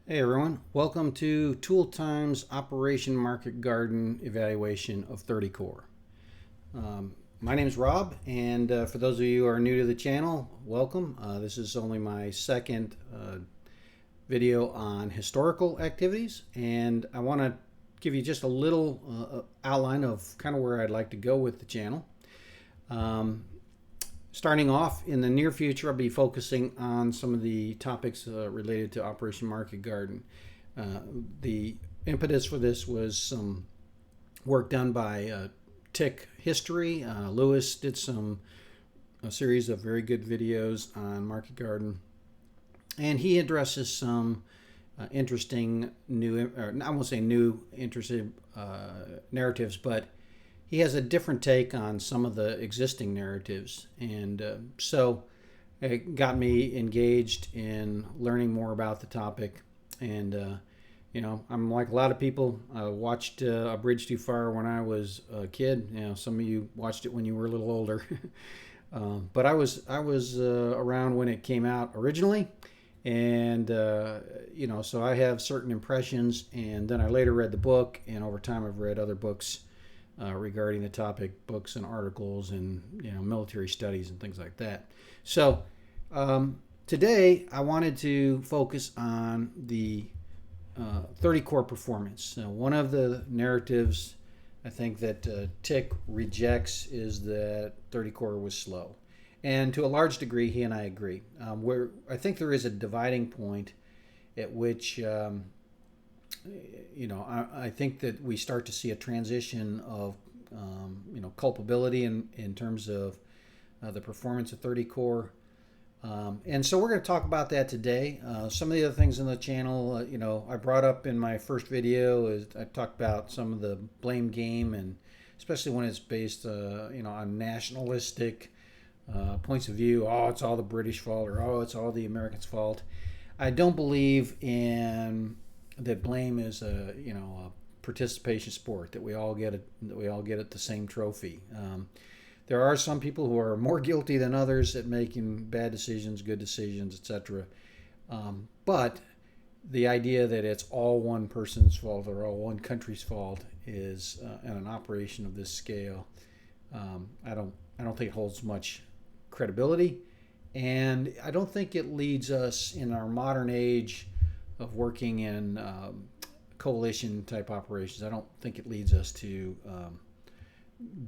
Hey everyone, welcome to Tool Time's Operation Market Garden evaluation of 30 Corps. My name is Rob, and for those of you who are new to the channel, welcome. This is only my second video on historical activities, and I want to give you just a little outline of kind of where I'd like to go with the channel. Starting off, in the near future, I'll be focusing on some of the topics related to Operation Market Garden. The impetus for this was some work done by Tick History. Lewis did a series of very good videos on Market Garden, and he addresses some interesting new, or I won't say new, interesting narratives, but he has a different take on some of the existing narratives, and so it got me engaged in learning more about the topic. And I'm like a lot of people. I watched A Bridge Too Far when I was a kid. Some of you watched it when you were a little older, but I was around when it came out originally, and so I have certain impressions. And then I later read the book, and over time I've read other books regarding the topic, books and articles and military studies and things like that. So today I wanted to focus on the 30 Corps performance. One of the narratives I think that Tick rejects is that 30 Corps was slow, and to a large degree he and I agree. Where I think there is a dividing point at which I think that we start to see a transition of, culpability in terms of the performance of 30 Corps. And so we're going to talk about that today. Some of the other things in the channel, I brought up in my first video is I talked about some of the blame game, and especially when it's based, on nationalistic points of view. Oh, it's all the British fault, or oh, it's all the Americans' fault. I don't believe in that blame is a participation sport, that we all get the same trophy. There are some people who are more guilty than others at making bad decisions, good decisions, etc. But the idea that it's all one person's fault or all one country's fault is, in an operation of this scale, I don't think it holds much credibility, and I don't think it leads us in our modern age of working in coalition type operations. I don't think it leads us to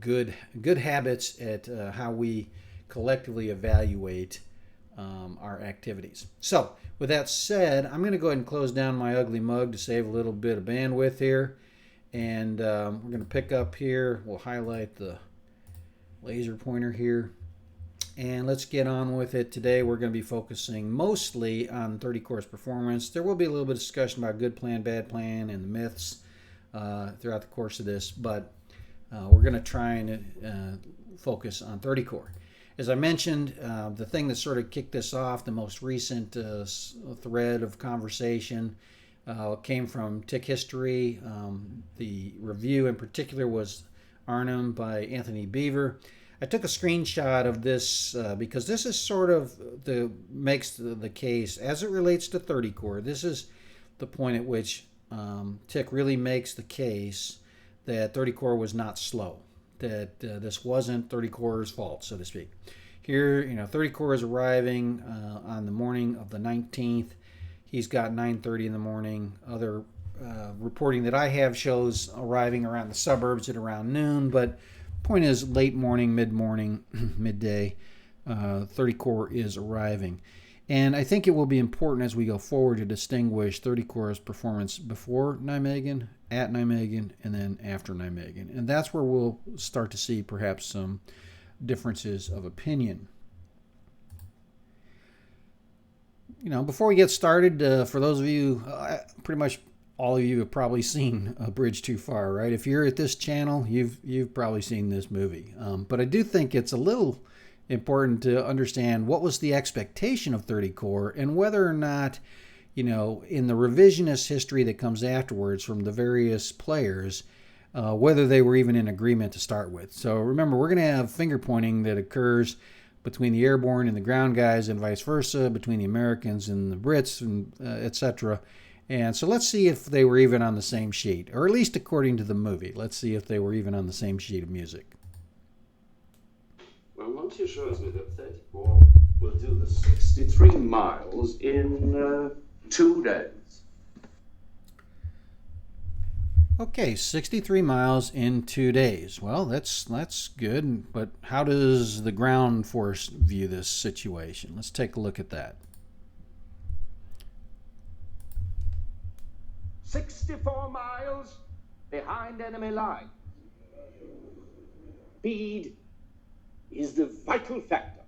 good habits at how we collectively evaluate our activities. So with that said, I'm going to go ahead and close down my ugly mug to save a little bit of bandwidth here, and we're going to pick up here. We'll highlight the laser pointer here, and let's get on with it. Today we're going to be focusing mostly on 30 Corps performance. There will be a little bit of discussion about good plan, bad plan, and the myths throughout the course of this, but we're going to try and focus on 30 Corps. As I mentioned, the thing that sort of kicked this off, the most recent thread of conversation, came from Tick History. The review in particular was Arnhem by Anthony Beaver. I took a screenshot of this because this is sort of makes the case as it relates to 30 Corps. This is the point at which Tick really makes the case that 30 Corps was not slow, that this wasn't 30 Corps' fault, so to speak. Here, 30 Corps is arriving on the morning of the 19th. He's got 9:30 in the morning. Other reporting that I have shows arriving around the suburbs at around noon, but point is late morning, mid-morning, midday, 30 Corps is arriving. And I think it will be important as we go forward to distinguish 30 Corps' performance before Nijmegen, at Nijmegen, and then after Nijmegen. And that's where we'll start to see perhaps some differences of opinion. Before we get started, for those of you, pretty much all of you have probably seen A Bridge Too Far, right? If you're at this channel, you've probably seen this movie. But I do think it's a little important to understand what was the expectation of 30 Corps and whether or not, in the revisionist history that comes afterwards from the various players, whether they were even in agreement to start with. So remember, we're going to have finger pointing that occurs between the Airborne and the ground guys and vice versa, between the Americans and the Brits, and etc. And so let's see if they were even on the same sheet, or at least according to the movie. Let's see if they were even on the same sheet of music. Well, Monty shows me that 30 Corps will do the 63 miles in 2 days. Okay, 63 miles in 2 days. Well, that's good, but how does the ground force view this situation? Let's take a look at that. 64 miles behind enemy line. Speed is the vital factor.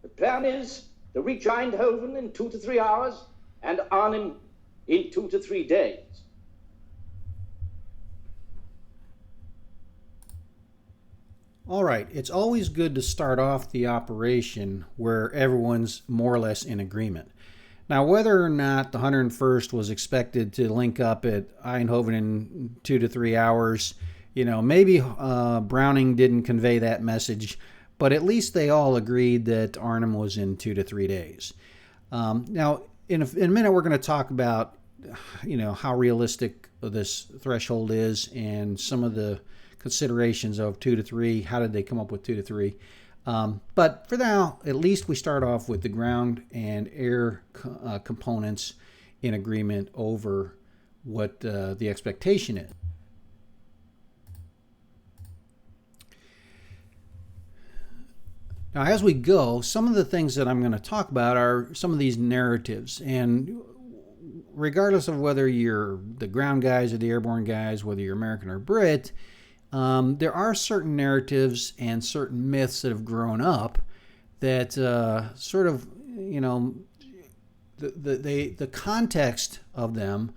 The plan is to reach Eindhoven in 2 to 3 hours and Arnhem in 2 to 3 days. All right, it's always good to start off the operation where everyone's more or less in agreement. Now, whether or not the 101st was expected to link up at Eindhoven in 2 to 3 hours, maybe Browning didn't convey that message, but at least they all agreed that Arnhem was in 2 to 3 days. Now, in a minute, we're going to talk about, how realistic this threshold is and some of the considerations of 2 to 3. How did they come up with 2 to 3? But for now, at least we start off with the ground and air components in agreement over what the expectation is. Now, as we go, some of the things that I'm going to talk about are some of these narratives. And regardless of whether you're the ground guys or the airborne guys, whether you're American or Brit, there are certain narratives and certain myths that have grown up that sort of, the context of them,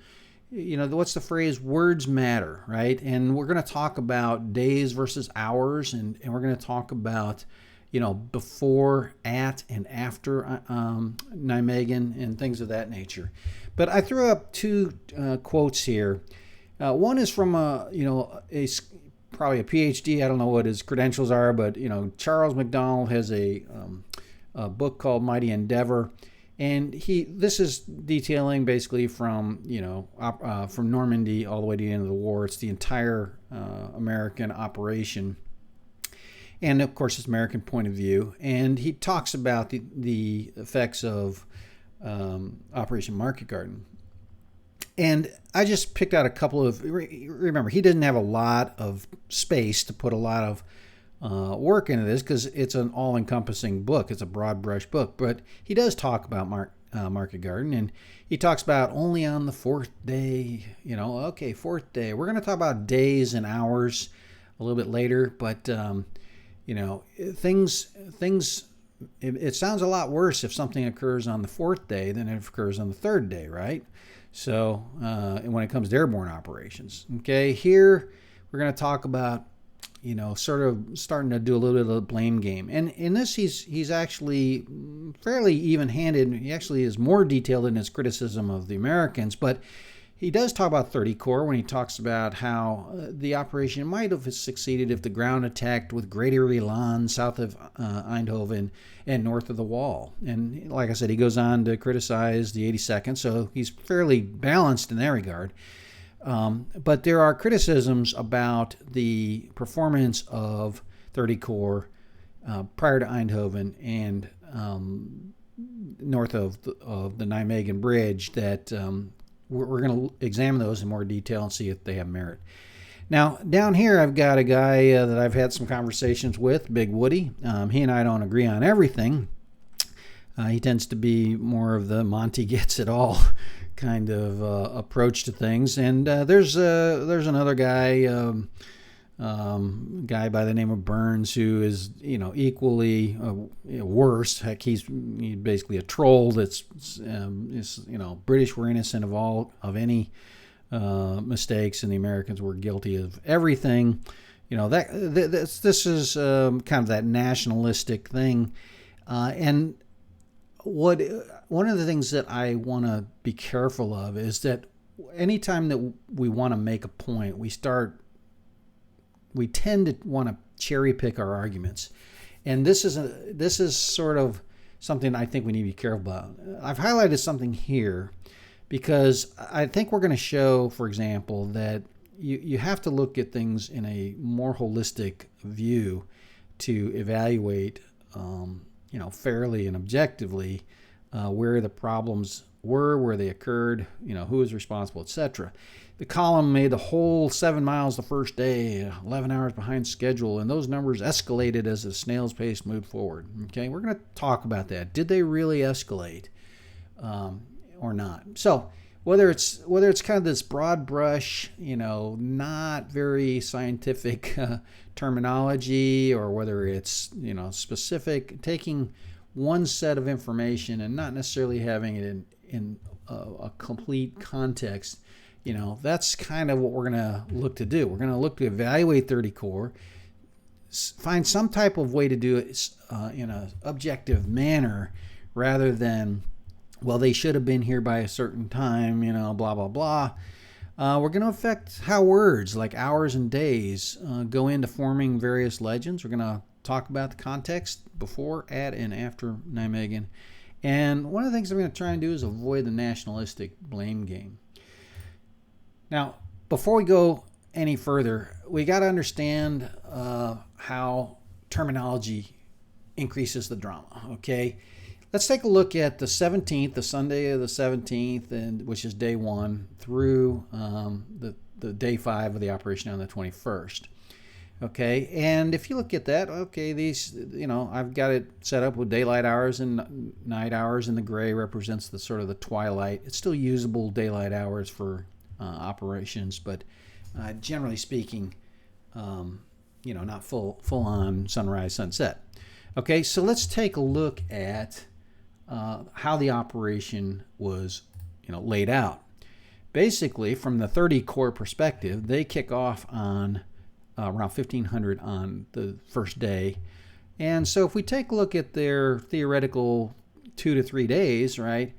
what's the phrase? Words matter, right? And we're going to talk about days versus hours, and we're going to talk about, before, at, and after Nijmegen and things of that nature. But I threw up 2 quotes here. One is from probably a PhD. I don't know what his credentials are, but Charles McDonald has a book called Mighty Endeavor, and this is detailing basically from from Normandy all the way to the end of the war. It's the entire American operation, and of course it's American point of view. And he talks about the effects of Operation Market Garden. And I just picked out a couple of, remember, he didn't have a lot of space to put a lot of work into this because it's an all-encompassing book. It's a broad brush book. But he does talk about Market Garden, and he talks about only on the 4th day, 4th day. We're going to talk about days and hours a little bit later, but, it sounds a lot worse if something occurs on the 4th day than if it occurs on the 3rd day, right? So when it comes to airborne operations, okay, here we're going to talk about, sort of starting to do a little bit of the blame game. And in this, he's actually fairly even-handed. He actually is more detailed in his criticism of the Americans, but he does talk about 30 Corps when he talks about how the operation might have succeeded if the ground attacked with greater elan south of Eindhoven and north of the wall. And like I said, he goes on to criticize the 82nd, so he's fairly balanced in that regard. But there are criticisms about the performance of 30 Corps prior to Eindhoven and north of the Nijmegen Bridge that we're going to examine those in more detail and see if they have merit. Now, down here, I've got a guy that I've had some conversations with, Big Woody. He and I don't agree on everything. He tends to be more of the Monty gets it all kind of approach to things. And there's another guy, guy by the name of Burns, who is equally worse. Heck, he's basically a troll. That's British were innocent of any mistakes, and the Americans were guilty of everything. This is kind of that nationalistic thing, and one of the things that I want to be careful of is that anytime that we want to make a point, we tend to want to cherry pick our arguments, and this is sort of something I think we need to be careful about. I've highlighted something here because I think we're going to show, for example, that you have to look at things in a more holistic view to evaluate, fairly and objectively where the problems were, where they occurred, who was responsible, etc. The column made the whole 7 miles the first day, 11 hours behind schedule, and those numbers escalated as the snail's pace moved forward. Okay, we're going to talk about that. Did they really escalate or not? So whether it's kind of this broad brush, not very scientific terminology, or whether it's specific, taking one set of information and not necessarily having it in a complete context, that's kind of what we're going to look to do. We're going to look to evaluate 30 Corps, find some type of way to do it in an objective manner, rather than, well, they should have been here by a certain time, blah, blah, blah. We're going to affect how words like hours and days go into forming various legends. We're going to talk about the context before, at, and after Nijmegen. And one of the things I'm going to try and do is avoid the nationalistic blame game. Now, before we go any further, we got to understand how terminology increases the drama, okay? Let's take a look at the 17th, the Sunday of the 17th, and which is day 1, through the day 5 of the operation on the 21st. Okay, and if you look at that, okay, these, I've got it set up with daylight hours and night hours, and the gray represents the sort of the twilight. It's still usable daylight hours for operations, but generally speaking, not full on sunrise, sunset. Okay, so let's take a look at how the operation was, laid out. Basically, from the 30 Corps perspective, they kick off on around 1500 on the first day. And so if we take a look at their theoretical 2 to 3 days, right,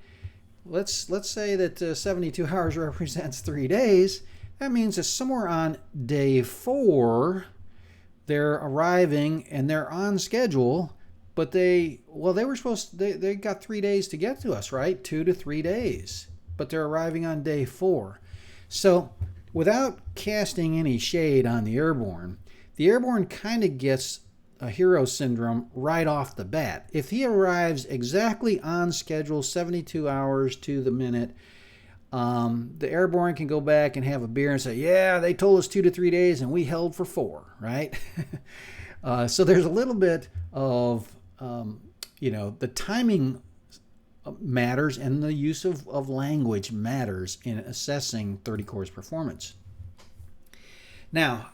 let's say that 72 hours represents 3 days. That means that somewhere on day 4, they're arriving and they're on schedule, but they got 3 days to get to us, right? 2 to 3 days, but they're arriving on day 4. So without casting any shade on the Airborne kind of gets a hero syndrome right off the bat. If he arrives exactly on schedule, 72 hours to the minute, the Airborne can go back and have a beer and say, yeah, they told us 2 to 3 days and we held for 4, right? So there's a little bit of, the timing matters, and the use of language matters in assessing 30 Corps' performance. Now,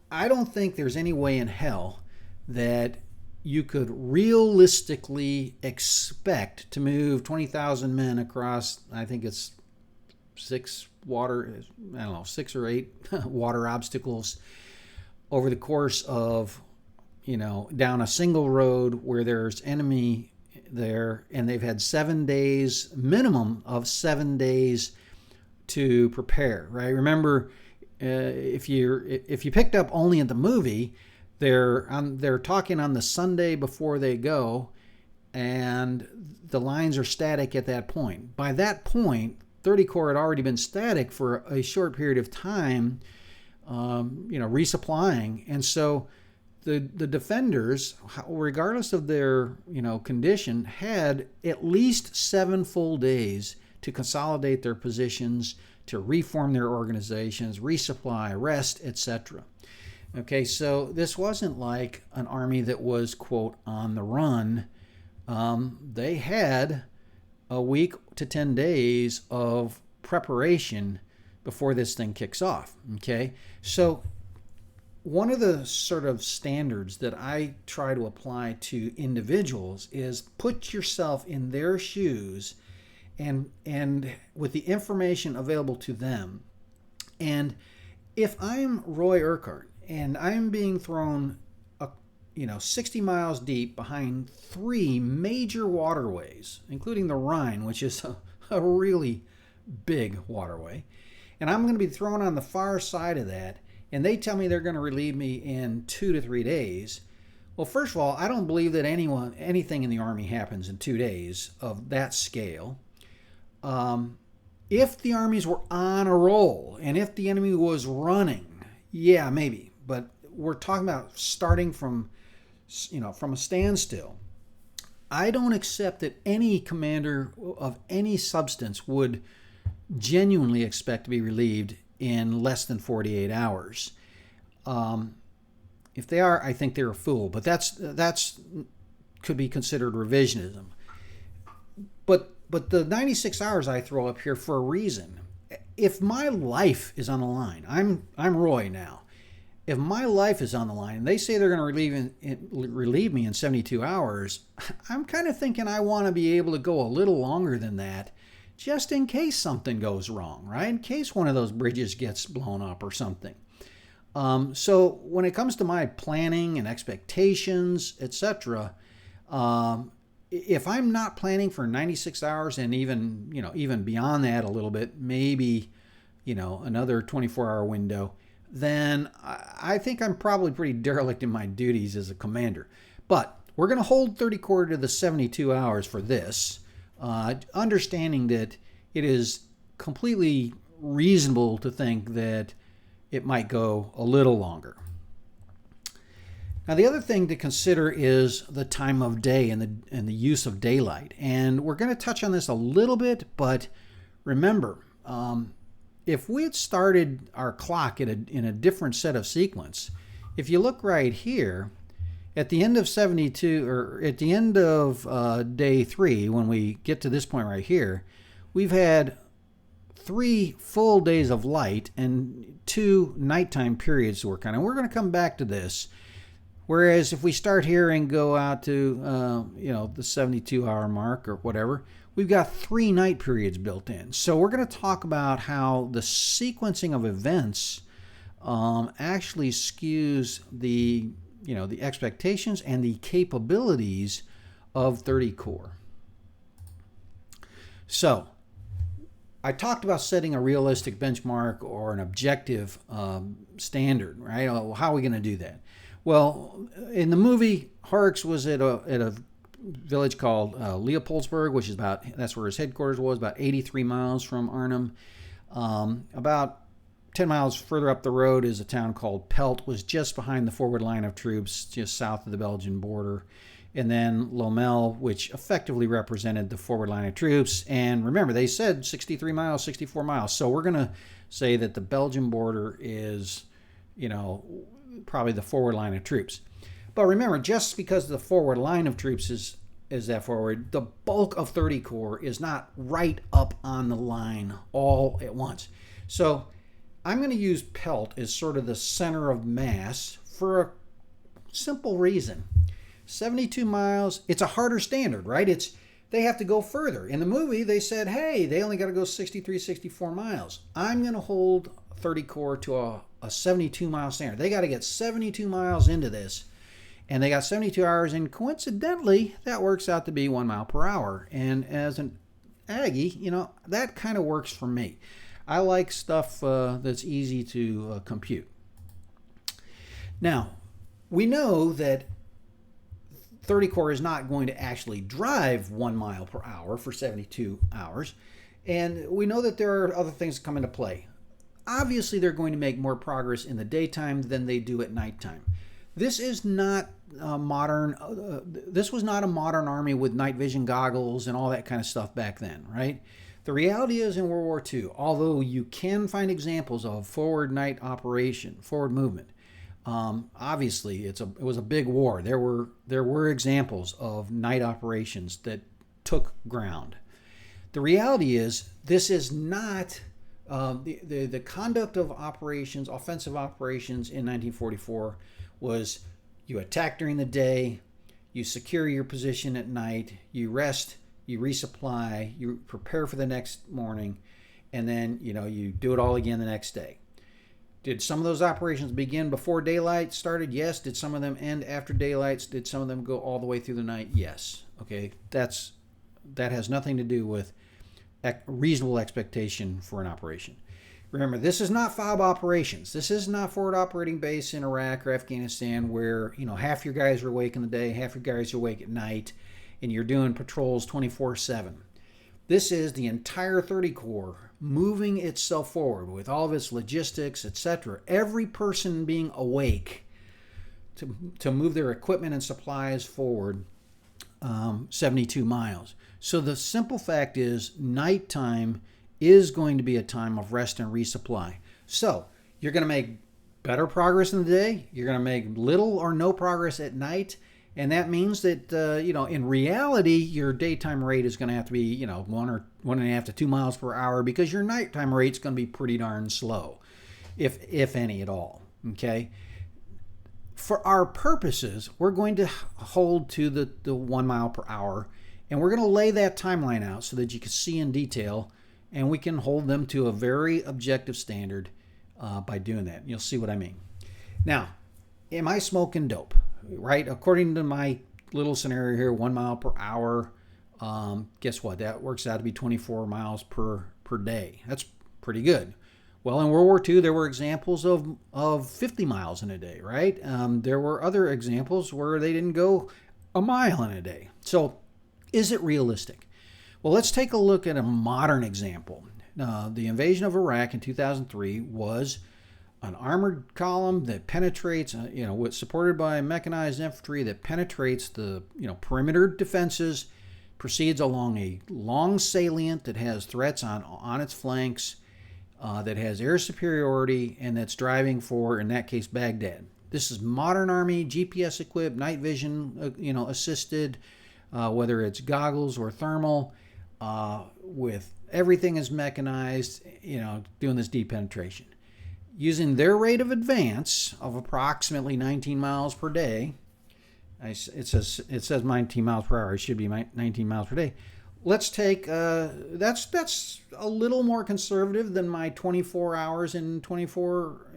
I don't think there's any way in hell that you could realistically expect to move 20,000 men across, I think it's 6 or 8 water obstacles over the course of, down a single road where there's enemy there, and they've had 7 days, minimum of 7 days to prepare, right? Remember, if you picked up only in the movie, they're talking on the Sunday before they go, and the lines are static at that point. By that point, 30 Corps had already been static for a short period of time, resupplying, and so the defenders, regardless of their condition, had at least 7 full days to consolidate their positions, to reform their organizations, resupply, rest, etc. Okay, so this wasn't like an army that was, quote, on the run. They had a week to 10 days of preparation before this thing kicks off. Okay, so one of the sort of standards that I try to apply to individuals is put yourself in their shoes and with the information available to them. And if I'm Roy Urquhart and I'm being thrown 60 miles deep behind 3 major waterways, including the Rhine, which is a really big waterway, and I'm going to be thrown on the far side of that, and they tell me they're going to relieve me in 2 to 3 days. Well, first of all, I don't believe that anything in the Army happens in 2 days of that scale. If the armies were on a roll and if the enemy was running, yeah, maybe. But we're talking about starting from a standstill. I don't accept that any commander of any substance would genuinely expect to be relieved in less than 48 hours. If they are, I think they're a fool. But that's could be considered revisionism. But the 96 hours I throw up here for a reason. If my life is on the line, I'm Roy now. If my life is on the line and they say they're going to relieve me in 72 hours, I'm kind of thinking I want to be able to go a little longer than that, just in case something goes wrong, right? In case one of those bridges gets blown up or something. So when it comes to my planning and expectations, etc., if I'm not planning for 96 hours and even beyond that a little bit, maybe another 24-hour window, then I think I'm probably pretty derelict in my duties as a commander. But we're going to hold 30 Corps to the 72 hours for this, understanding that it is completely reasonable to think that it might go a little longer. Now, the other thing to consider is the time of day and the use of daylight. And we're going to touch on this a little bit, but remember, if we had started our clock in a different set of sequence, if you look right here, at the end of 72, or at the end of day 3, when we get to this point right here, we've had 3 full days of light and 2 nighttime periods to work on. And we're going to come back to this. Whereas if we start here and go out to the 72-hour mark or whatever, we've got 3 night periods built in. So we're going to talk about how the sequencing of events actually skews the expectations and the capabilities of 30 Corps. So I talked about setting a realistic benchmark or an objective standard, right? How are we going to do that? Well, in the movie, Horrocks was at a village called Leopoldsburg, which is that's where his headquarters was, about 83 miles from Arnhem. About 10 miles further up the road is a town called Pelt, was just behind the forward line of troops, just south of the Belgian border. And then Lommel, which effectively represented the forward line of troops. And remember, they said 63 miles, 64 miles. So we're going to say that the Belgian border is, probably the forward line of troops. But remember, just because the forward line of troops is that forward, the bulk of 30 Corps is not right up on the line all at once. So I'm going to use Pelt as sort of the center of mass for a simple reason. 72 miles, it's a harder standard, right? They have to go further. In the movie, they said, hey, they only got to go 63, 64 miles. I'm going to hold 30 Corps to a 72-mile standard. They got to get 72 miles into this, and they got 72 hours, and coincidentally, that works out to be 1 mile per hour. And as an Aggie, that kind of works for me. I like stuff that's easy to compute. Now, we know that 30 Corps is not going to actually drive 1 mile per hour for 72 hours, and we know that there are other things that come into play. Obviously, they're going to make more progress in the daytime than they do at nighttime. This is not modern. This was not a modern army with night vision goggles and all that kind of stuff back then, right? The reality is, in World War II, although you can find examples of forward night operation, forward movement, obviously it was a big war. There were examples of night operations that took ground. The reality is, this is not. The conduct of operations, offensive operations in 1944 was you attack during the day, you secure your position at night, you rest, you resupply, you prepare for the next morning, and then you do it all again the next day. Did some of those operations begin before daylight started? Yes. Did some of them end after daylight? Did some of them go all the way through the night? Yes. Okay, that has nothing to do with reasonable expectation for an operation. Remember, this is not FOB operations. This is not forward operating base in Iraq or Afghanistan where half your guys are awake in the day, half your guys are awake at night, and you're doing patrols 24/7. This is the entire 30 Corps moving itself forward with all of its logistics, etc. Every person being awake to move their equipment and supplies forward 72 miles. So the simple fact is nighttime is going to be a time of rest and resupply. So you're going to make better progress in the day. You're going to make little or no progress at night. And that means that, in reality, your daytime rate is going to have to be, 1 or 1.5 to 2 miles per hour, because your nighttime rate is going to be pretty darn slow, if any at all. Okay. For our purposes, we're going to hold to the 1 mile per hour, and we're going to lay that timeline out so that you can see in detail, and we can hold them to a very objective standard by doing that. You'll see what I mean. Now, am I smoking dope? Right? According to my little scenario here, 1 mile per hour, guess what? That works out to be 24 miles per day. That's pretty good. Well, in World War II, there were examples of 50 miles in a day, right? There were other examples where they didn't go a mile in a day. So is it realistic? Well, let's take a look at a modern example. The invasion of Iraq in 2003 was an armored column that penetrates, supported by mechanized infantry that penetrates the, perimeter defenses, proceeds along a long salient that has threats on its flanks, that has air superiority, and that's driving for, in that case, Baghdad. This is modern army, GPS equipped, night vision, assisted, whether it's goggles or thermal, with everything is mechanized, doing this deep penetration. Using their rate of advance of approximately 19 miles per day, it says 19 miles per hour. It should be 19 miles per day. Let's take that's a little more conservative than my 24 hours and 24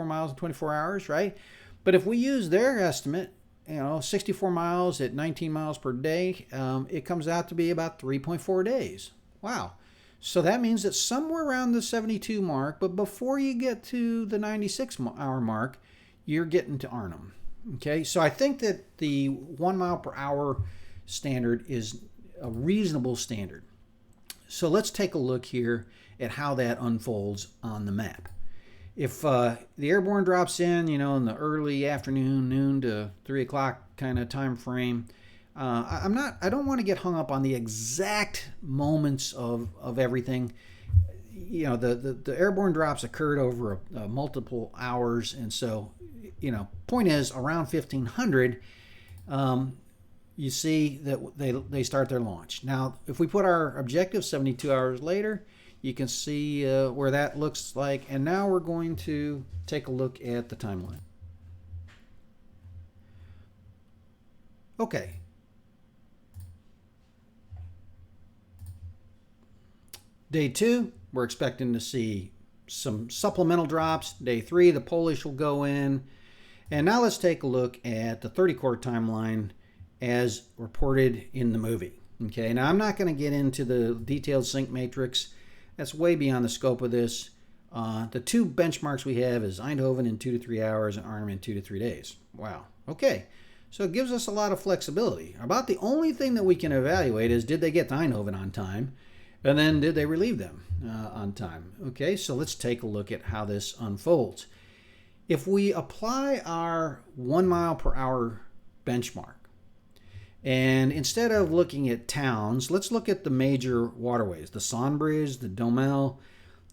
miles in 24 hours, right? But if we use their estimate, 64 miles at 19 miles per day, it comes out to be about 3.4 days. Wow. So that means that somewhere around the 72 mark, but before you get to the 96-hour mark, you're getting to Arnhem. Okay, so I think that the 1 mile per hour standard is a reasonable standard. So let's take a look here at how that unfolds on the map. If the Airborne drops in, in the early afternoon, noon to 3 o'clock kind of time frame, I don't want to get hung up on the exact moments of everything. The Airborne drops occurred over multiple hours, and so, point is, around 1500, you see that they start their launch. Now, if we put our objective 72 hours later, you can see where that looks like, and now we're going to take a look at the timeline. Okay. Day 2, we're expecting to see some supplemental drops. Day 3, the Polish will go in. And now let's take a look at the 30 Corps timeline as reported in the movie. Okay, now I'm not going to get into the detailed sync matrix. That's way beyond the scope of this. The two benchmarks we have is Eindhoven in 2 to 3 hours and Arnhem in 2 to 3 days. Wow. Okay, so it gives us a lot of flexibility. About the only thing that we can evaluate is, did they get to Eindhoven on time? And then did they relieve them on time? Okay, so let's take a look at how this unfolds. If we apply our 1 mile per hour benchmark, and instead of looking at towns, let's look at the major waterways, the Sonnebridge, the Domel,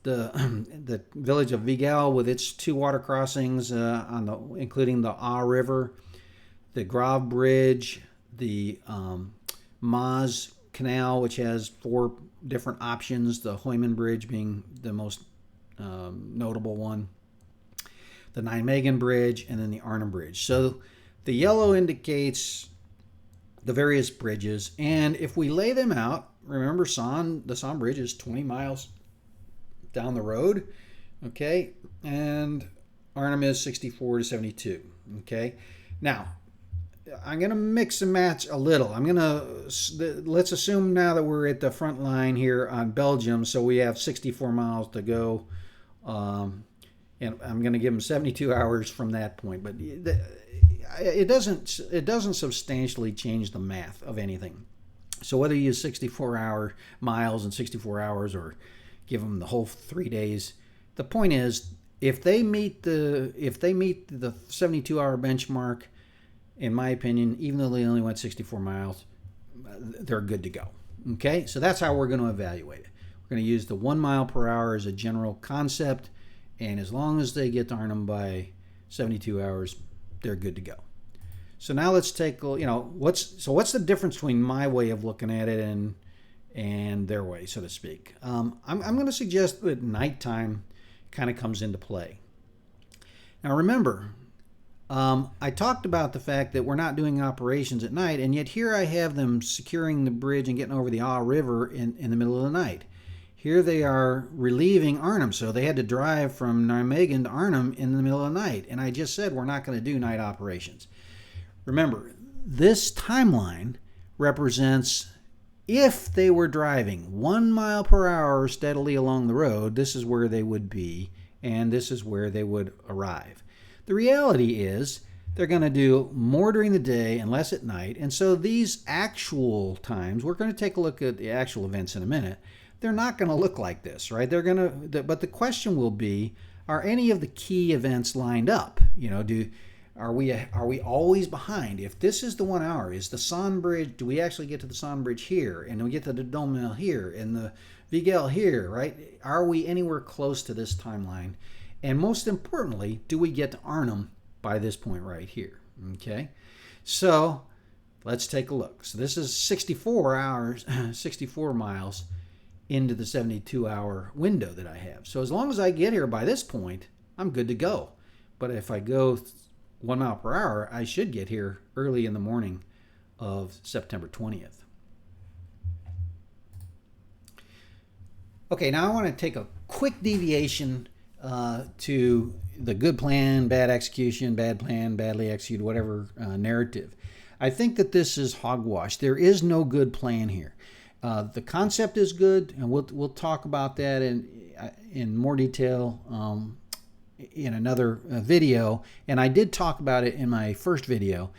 the village of Vigal with its 2 water crossings, including the Aar River, the Grave Bridge, the Maas Canal, which has 4 different options, the Hooyman Bridge being the most notable one, the Nijmegen Bridge, and then the Arnhem Bridge. So the yellow indicates the various bridges, and if we lay them out, remember the Somme Bridge is 20 miles down the road, okay, and Arnhem is 64 to 72, okay. Now, I'm going to mix and match a little. Let's assume now that we're at the front line here on Belgium, so we have 64 miles to go, and I'm going to give them 72 hours from that point, but it doesn't substantially change the math of anything. So whether you use 64-hour miles and 64 hours or give them the whole 3 days, the point is if they meet the 72-hour benchmark, in my opinion, even though they only went 64 miles, they're good to go. Okay, so that's how we're going to evaluate it. We're going to use the 1 mile per hour as a general concept, and as long as they get to Arnhem by 72 hours, they're good to go. So now let's take, what's the difference between my way of looking at it and their way, so to speak. I'm going to suggest that nighttime kind of comes into play. Now remember, I talked about the fact that we're not doing operations at night, and yet here I have them securing the bridge and getting over the Aa River in the middle of the night. Here they are relieving Arnhem, so they had to drive from Nijmegen to Arnhem in the middle of the night. And I just said we're not going to do night operations. Remember, this timeline represents if they were driving 1 mile per hour steadily along the road, this is where they would be, and this is where they would arrive. The reality is they're going to do more during the day and less at night. And so these actual times, we're going to take a look at the actual events in a minute. They're not going to look like this, right? But the question will be, are any of the key events lined up? Are we always behind? If this is the 1 hour, is the Son Bridge, do we actually get to the Son Bridge here? And we get to the Dome Mill here and the Vigel here, right? Are we anywhere close to this timeline? And most importantly, do we get to Arnhem by this point right here? Okay, so let's take a look. So this is 64 miles into the 72-hour window that I have. So as long as I get here by this point, I'm good to go. But if I go 1 mile per hour, I should get here early in the morning of September 20th. Okay, now I want to take a quick deviation to the good plan, bad execution, bad plan, badly executed, whatever narrative. I think that this is hogwash. There is no good plan here. The concept is good, and we'll talk about that in more detail in another video. And I did talk about it in my first video.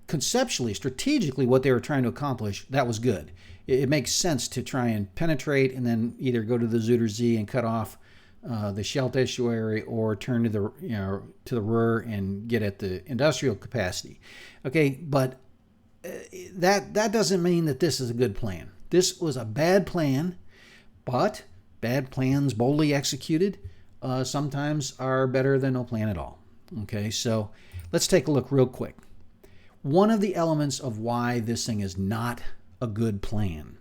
Conceptually, strategically, what they were trying to accomplish, that was good. It makes sense to try and penetrate and then either go to the Zuiderzee and cut off the Scheldt estuary, or turn to the Ruhr and get at the industrial capacity. Okay, but that doesn't mean that this is a good plan. This was a bad plan, but bad plans boldly executed sometimes are better than no plan at all. Okay, so let's take a look real quick. One of the elements of why this thing is not a good plan,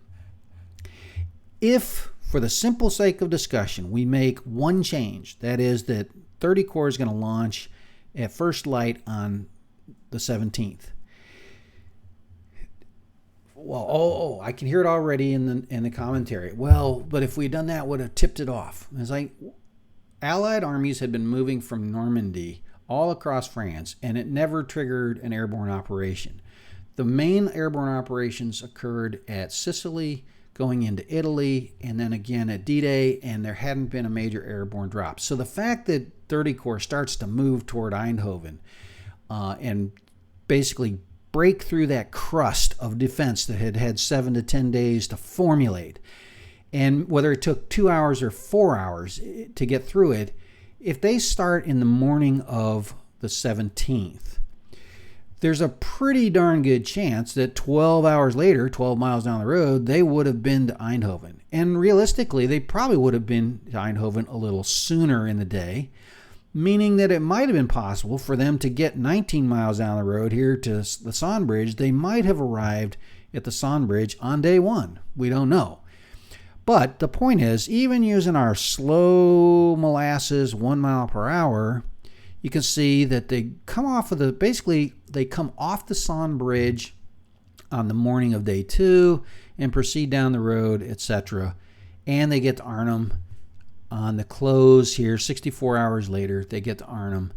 if for the simple sake of discussion, we make one change. That is that 30 Corps is going to launch at first light on the 17th. Well, I can hear it already in the commentary. Well, but if we'd done that, would have tipped it off. It's like Allied armies had been moving from Normandy all across France, and it never triggered an airborne operation. The main airborne operations occurred at Sicily, going into Italy, and then again at D-Day, and there hadn't been a major airborne drop. So the fact that 30 Corps starts to move toward Eindhoven and basically break through that crust of defense that had had 7 to 10 days to formulate, and whether it took 2 hours or 4 hours to get through it, if they start in the morning of the 17th, there's a pretty darn good chance that 12 hours later, 12 miles down the road, they would have been to Eindhoven. And realistically, they probably would have been to Eindhoven a little sooner in the day, meaning that it might have been possible for them to get 19 miles down the road here to the Son Bridge. They might have arrived at the Son Bridge on day one. We don't know. But the point is, even using our slow molasses 1 mile per hour, you can see that they come off of they come off the Son Bridge on the morning of day 2 and proceed down the road, etc. And they get to Arnhem on the close here, 64 hours later. They get to Arnhem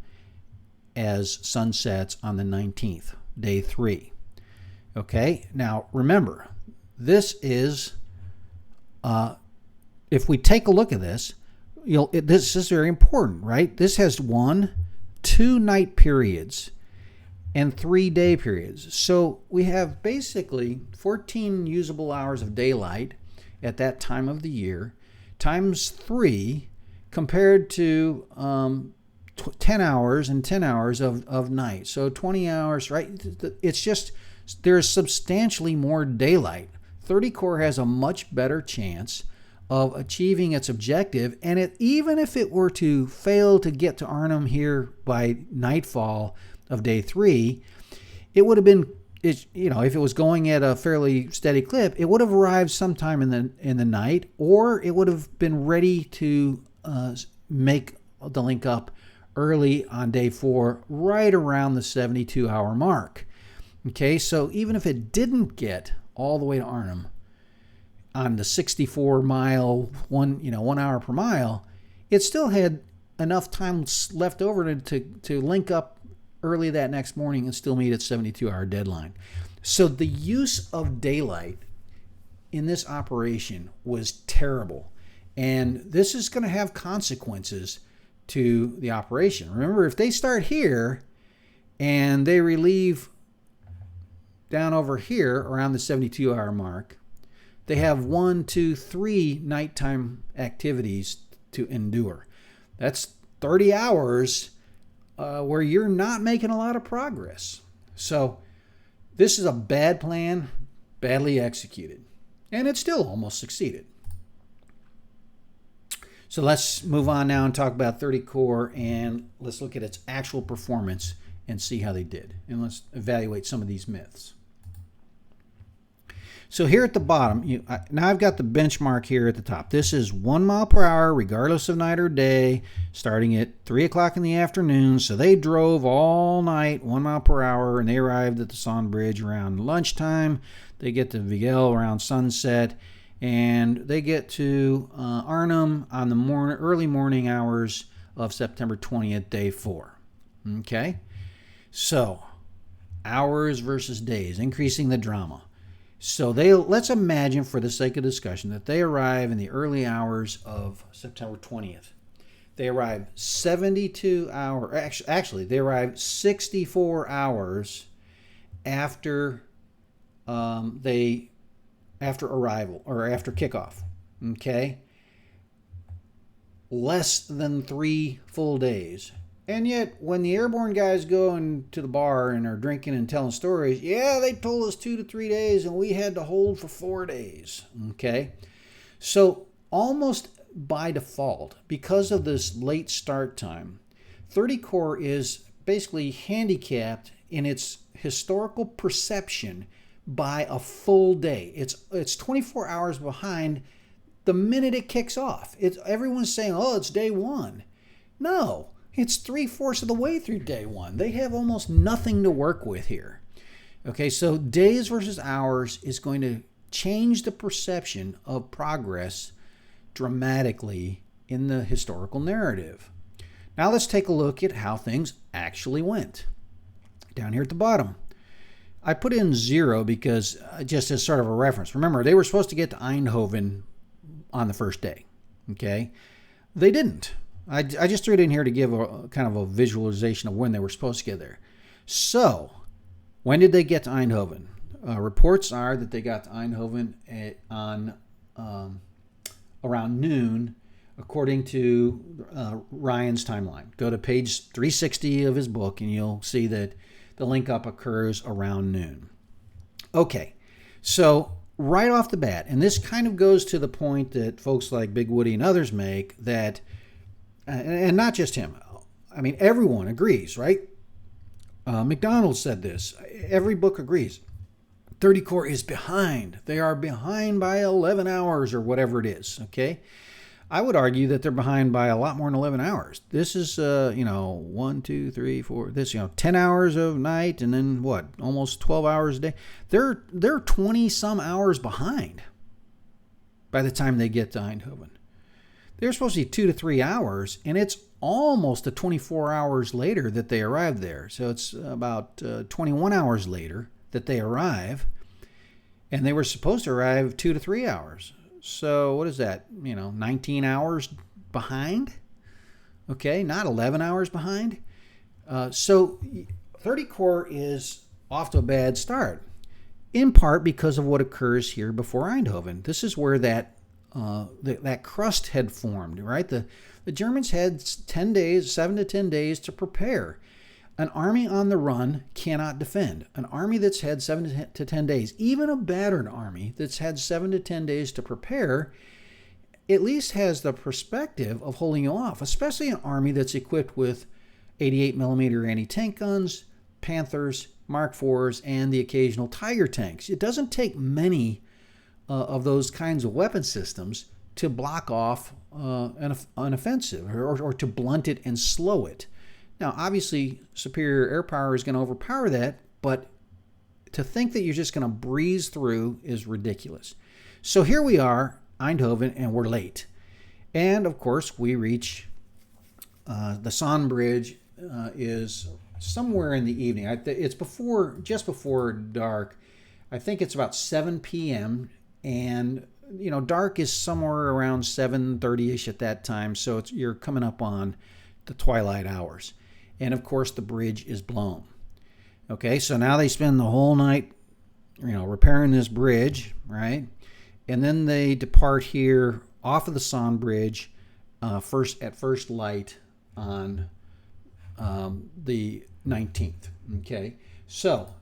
as sun sets on the 19th, day 3. Okay, now remember, this is, if we take a look at this, this is very important, right? This has 2 night periods, and 3 day periods. So we have basically 14 usable hours of daylight at that time of the year times 3 compared to 10 hours and 10 hours of night. So 20 hours, right? It's just, there's substantially more daylight. 30 Corps has a much better chance of achieving its objective, and even if it were to fail to get to Arnhem here by nightfall of day 3, it would have been, if it was going at a fairly steady clip, it would have arrived sometime in the night, or it would have been ready to make the link up early on day 4, right around the 72-hour mark. Okay, so even if it didn't get all the way to Arnhem on the 64-mile, 1 hour per mile, it still had enough time left over to link up early that next morning and still meet its 72-hour deadline. So the use of daylight in this operation was terrible. And this is going to have consequences to the operation. Remember, if they start here and they relieve down over here around the 72-hour mark, they have 1, 2, 3 nighttime activities to endure. That's 30 hours where you're not making a lot of progress. So this is a bad plan, badly executed. And it still almost succeeded. So let's move on now and talk about 30 Corps, and let's look at its actual performance and see how they did. And let's evaluate some of these myths. So here at the bottom, now I've got the benchmark here at the top. This is 1 mile per hour, regardless of night or day, starting at 3 o'clock in the afternoon. So they drove all night, 1 mile per hour, and they arrived at the Sand Bridge around lunchtime. They get to Vigel around sunset, and they get to Arnhem on the early morning hours of September 20th, day 4. Okay? So, hours versus days, increasing the drama. So let's imagine, for the sake of discussion, that they arrive in the early hours of September 20th. They arrive 72 hours, actually, they arrive 64 hours after after arrival, or after kickoff. Okay? Less than 3 full days. And yet, when the Airborne guys go into the bar and are drinking and telling stories, yeah, they told us 2 to 3 days and we had to hold for 4 days. Okay? So, almost by default, because of this late start time, 30 Corps is basically handicapped in its historical perception by a full day. It's 24 hours behind the minute it kicks off. Everyone's saying, oh, it's day 1. No. It's 3/4 of the way through day 1. They have almost nothing to work with here. Okay, so days versus hours is going to change the perception of progress dramatically in the historical narrative. Now let's take a look at how things actually went. Down here at the bottom, I put in 0 because just as sort of a reference. Remember, they were supposed to get to Eindhoven on the first day. Okay, they didn't. I just threw it in here to give a kind of a visualization of when they were supposed to get there. So, when did they get to Eindhoven? Reports are that they got to Eindhoven on around noon, according to Ryan's timeline. Go to page 360 of his book, and you'll see that the link up occurs around noon. Okay, so right off the bat, and this kind of goes to the point that folks like Big Woody and others make, that and not just him. I mean, everyone agrees, right? McDonald said this. Every book agrees. 30 Corps is behind. They are behind by 11 hours or whatever it is, okay? I would argue that they're behind by a lot more than 11 hours. This is, 1, 2, 3, 4, 10 hours of night and then what? Almost 12 hours a day. They're 20-some hours behind by the time they get to Eindhoven. They're supposed to be 2 to 3 hours, and it's almost 24 hours later that they arrive there. So it's about 21 hours later that they arrive, and they were supposed to arrive 2 to 3 hours. So what is that? 19 hours behind? Okay, not 11 hours behind. So 30 Corps is off to a bad start, in part because of what occurs here before Eindhoven. This is where that crust had formed, right? The Germans had 10 days, 7 to 10 days to prepare. An army on the run cannot defend. An army that's had 7 to 10 days, even a battered army that's had 7 to 10 days to prepare, at least has the perspective of holding you off, especially an army that's equipped with 88 millimeter anti-tank guns, Panthers, Mark IVs, and the occasional Tiger tanks. It doesn't take many of those kinds of weapon systems to block off an offensive or to blunt it and slow it. Now, obviously, superior air power is going to overpower that, but to think that you're just going to breeze through is ridiculous. So here we are, Eindhoven, and we're late. And, of course, we reach the Son Bridge is somewhere in the evening. It's just before dark. I think it's about 7 p.m., and dark is somewhere around 7:30ish at that time, so you're coming up on the twilight hours. And of course the bridge is blown. Okay, so now they spend the whole night repairing this bridge, right? And then they depart here off of the Son Bridge at first light on the 19th. Okay, so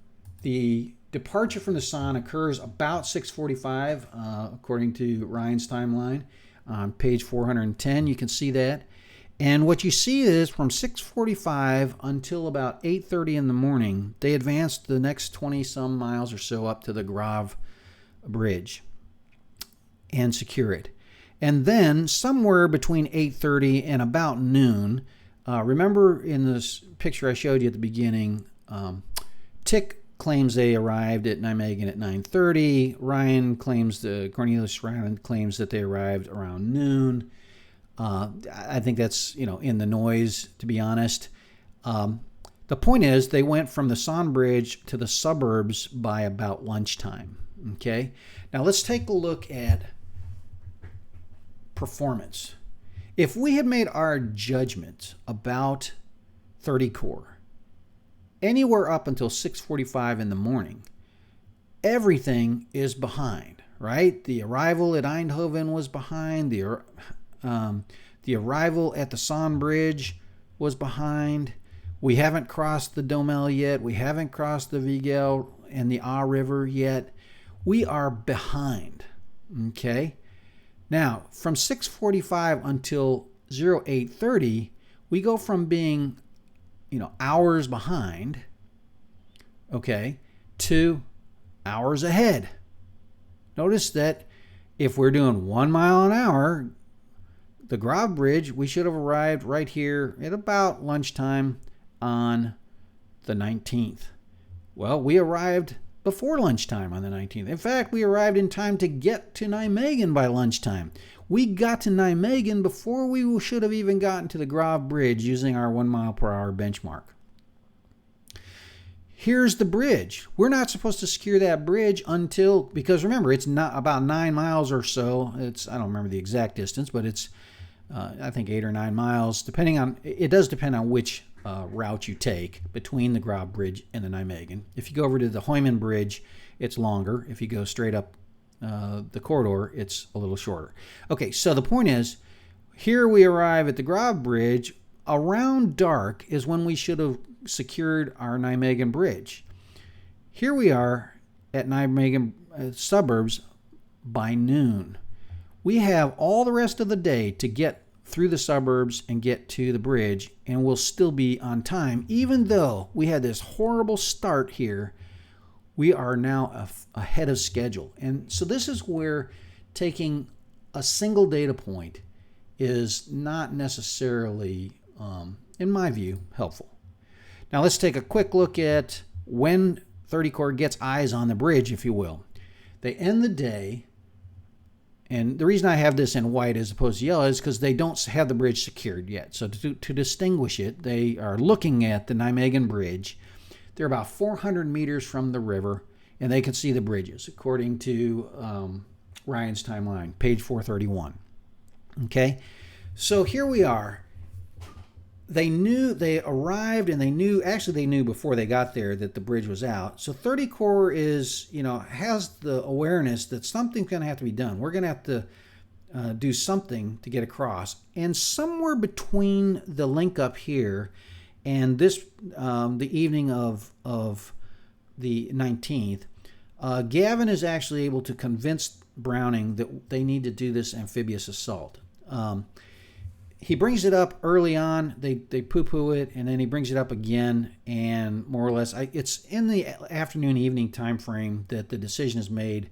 the departure from the Son occurs about 6:45 according to Ryan's timeline on page 410. You can see that. And what you see is from 6:45 until about 8:30 in the morning, they advanced the next 20-some miles or so up to the Grave Bridge and secure it. And then somewhere between 8:30 and about noon, remember in this picture I showed you at the beginning, Tick claims they arrived at Nijmegen at 9:30. Cornelius Ryan claims that they arrived around noon. I think that's, in the noise, to be honest. The point is they went from the Son Bridge to the suburbs by about lunchtime. Okay. Now let's take a look at performance. If we had made our judgment about 30 Corps anywhere up until 6:45 in the morning, everything is behind, right? The arrival at Eindhoven was behind. The arrival at the Son Bridge was behind. We haven't crossed the Domel yet. We haven't crossed the Vigel and the Aa River yet. We are behind. Okay? Now, from 6:45 until 08:30, we go from being, hours behind, okay, to hours ahead. Notice that if we're doing 1 mile an hour, the Grave Bridge, we should have arrived right here at about lunchtime on the 19th. Well, we arrived before lunchtime on the 19th. In fact, we arrived in time to get to Nijmegen by lunchtime. We got to Nijmegen before we should have even gotten to the Grave Bridge using our 1 mile per hour benchmark. Here's the bridge. We're not supposed to secure that bridge because remember, it's not about 9 miles or so. I don't remember the exact distance, but it's I think 8 or 9 miles, it does depend on which route you take between the Grave Bridge and the Nijmegen. If you go over to the Heumen Bridge, it's longer. If you go straight up the corridor, it's a little shorter. Okay, so the point is, here we arrive at the Grave Bridge. Around dark is when we should have secured our Nijmegen Bridge. Here we are at Nijmegen suburbs by noon. We have all the rest of the day to get through the suburbs and get to the bridge, and we'll still be on time. Even though we had this horrible start here, we are now ahead of schedule. And so this is where taking a single data point is not necessarily, in my view, helpful. Now let's take a quick look at when 30 Corps gets eyes on the bridge, if you will. They end the day. And the reason I have this in white as opposed to yellow is because they don't have the bridge secured yet. So to distinguish it, they are looking at the Nijmegen Bridge. They're about 400 meters from the river, and they can see the bridges, according to Ryan's timeline, page 431. Okay, so here we are. they arrived, and they knew before they got there that the bridge was out. So 30 Corps has the awareness that something's going to have to be done. We're going to have to do something to get across. And somewhere between the link up here and this, the evening of the 19th, Gavin is actually able to convince Browning that they need to do this amphibious assault. He brings it up early on. They poo-poo it, and then he brings it up again, and more or less, it's in the afternoon, evening time frame that the decision is made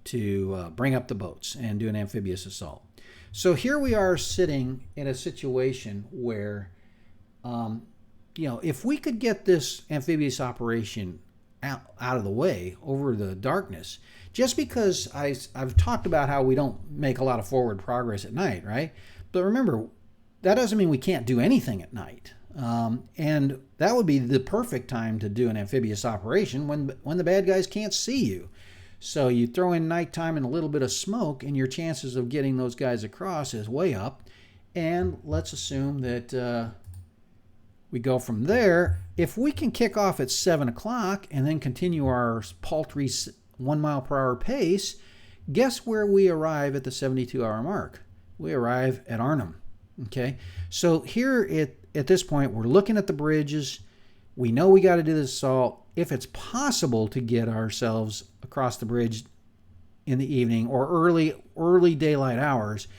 to bring up the boats and do an amphibious assault. So here we are sitting in a situation where, if we could get this amphibious operation out of the way over the darkness, just because I've talked about how we don't make a lot of forward progress at night, right? But remember, that doesn't mean we can't do anything at night. And that would be the perfect time to do an amphibious operation when the bad guys can't see you. So you throw in nighttime and a little bit of smoke, and your chances of getting those guys across is way up. And let's assume that we go from there. If we can kick off at 7 o'clock and then continue our paltry 1 mile per hour pace, guess where we arrive at the 72-hour mark? We arrive at Arnhem. Okay, so here at this point, we're looking at the bridges. We know we got to do this assault. If it's possible to get ourselves across the bridge in the evening or early daylight hours,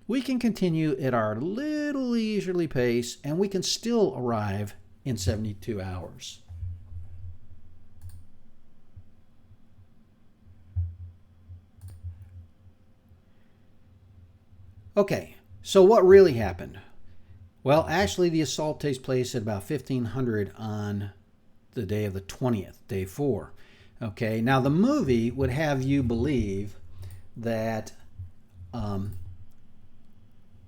we can continue at our little leisurely pace, and we can still arrive in 72 hours. Okay, so what really happened? Well, actually, the assault takes place at about 1500 on the day of the 20th, day 4. Okay, now the movie would have you believe that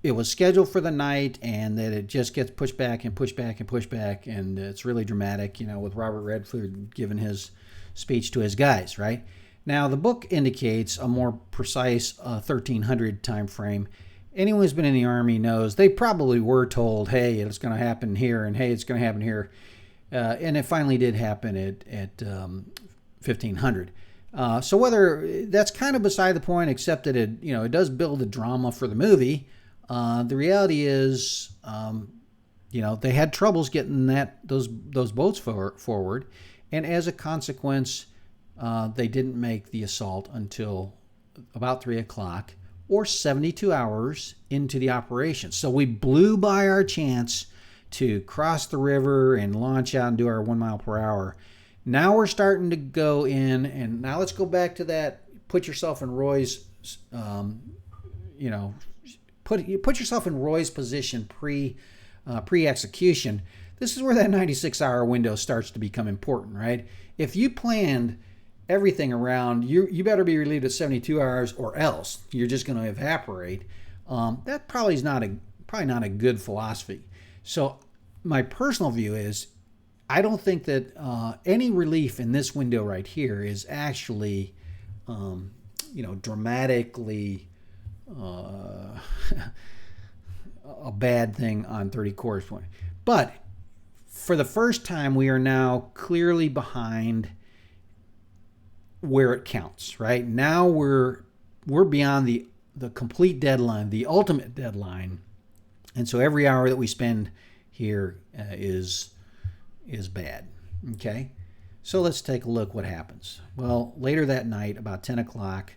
it was scheduled for the night and that it just gets pushed back and pushed back and pushed back, and it's really dramatic, with Robert Redford giving his speech to his guys, right? Now, the book indicates a more precise 1300 time frame. Anyone who's been in the Army knows they probably were told, hey, it's going to happen here, and hey, it's going to happen here. And it finally did happen at 1500. So whether that's kind of beside the point, except that it does build a drama for the movie. The reality is, they had troubles getting those boats forward, and as a consequence, they didn't make the assault until about 3 o'clock. Or 72 hours into the operation. So we blew by our chance to cross the river and launch out and do our 1 mile per hour. Now we're starting to go in, and now let's go back to that. Put yourself in Roy's, put yourself in Roy's position pre-execution. This is where that 96-hour window starts to become important, right? If you planned everything around you better be relieved at 72 hours, or else you're just going to evaporate. That probably not a good philosophy. So my personal view is, I don't think that any relief in this window right here is actually dramatically a bad thing on 30 Corps' point. But for the first time, we are now clearly behind where it counts, right? Now we're beyond the complete deadline, the ultimate deadline. And so every hour that we spend here is bad. Okay? So let's take a look what happens. Well, later that night, about 10 o'clock,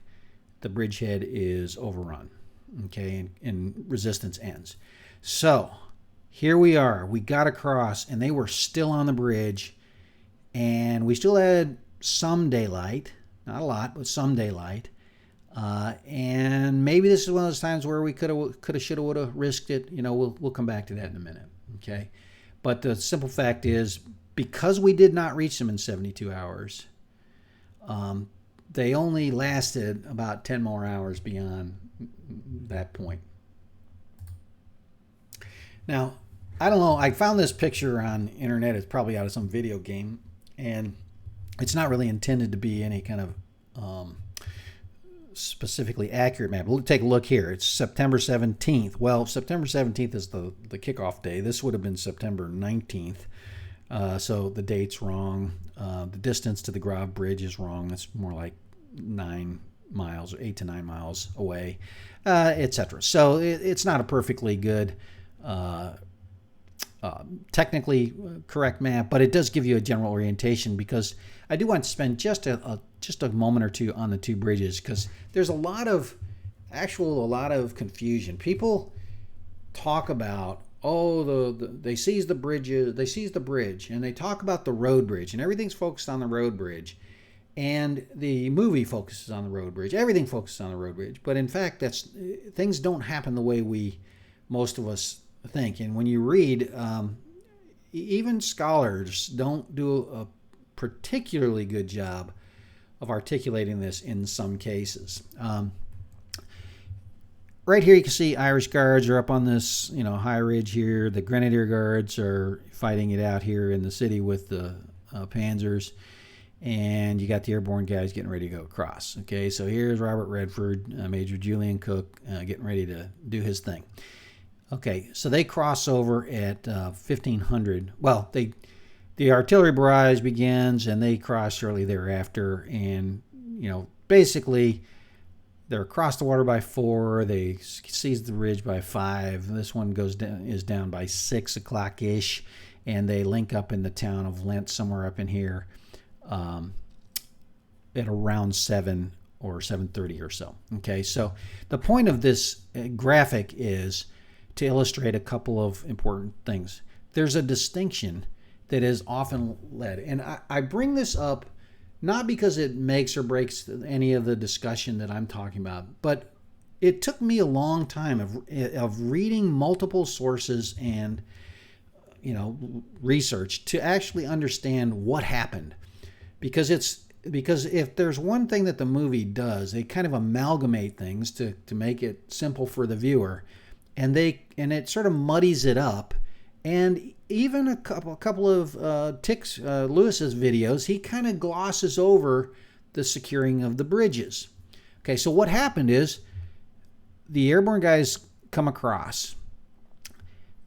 the bridgehead is overrun. Okay, and resistance ends. So here we are. We got across, and they were still on the bridge, and we still had some daylight. Not a lot, but some daylight. And maybe this is one of those times where we could have, should have, would have risked it. We'll come back to that in a minute. Okay. But the simple fact is, because we did not reach them in 72 hours, they only lasted about 10 more hours beyond that point. Now, I don't know. I found this picture on the internet. It's probably out of some video game, and it's not really intended to be any kind of specifically accurate map. Take a look here. It's September 17th. Well, September 17th is the kickoff day. This would have been September 19th. So the date's wrong. The distance to the Grave Bridge is wrong. It's more like 9 miles or 8 to 9 miles away, etc. So it's not a perfectly good, technically correct map, but it does give you a general orientation, because I do want to spend just a moment or two on the two bridges, because there's a lot of confusion. People talk about, they seized the bridge, and they talk about the road bridge, and everything's focused on the road bridge. And the movie focuses on the road bridge. Everything focuses on the road bridge. But in fact, things don't happen the way most of us think. And when you read, even scholars don't do a particularly good job of articulating this in some cases. Right here you can see Irish Guards are up on this high ridge here. The Grenadier Guards are fighting it out here in the city with the Panzers. And you got the Airborne guys getting ready to go across. Okay, so here's Robert Redford, Major Julian Cook, getting ready to do his thing. Okay, so they cross over at 1500. Well, the artillery barrage begins, and they cross shortly thereafter. And basically, they're across the water by 4. They seize the bridge by 5. This one is down by 6 o'clock ish, and they link up in the town of Lent, somewhere up in here. At around 7 or 7:30 or so. Okay, so the point of this graphic is to illustrate a couple of important things. There's a distinction that is often led, and I bring this up not because it makes or breaks any of the discussion that I'm talking about, but it took me a long time of reading multiple sources and research to actually understand what happened. Because if there's one thing that the movie does, they kind of amalgamate things to make it simple for the viewer, and it sort of muddies it up. And even a couple of Lewis's videos, he kind of glosses over the securing of the bridges. Okay, so what happened is the Airborne guys come across.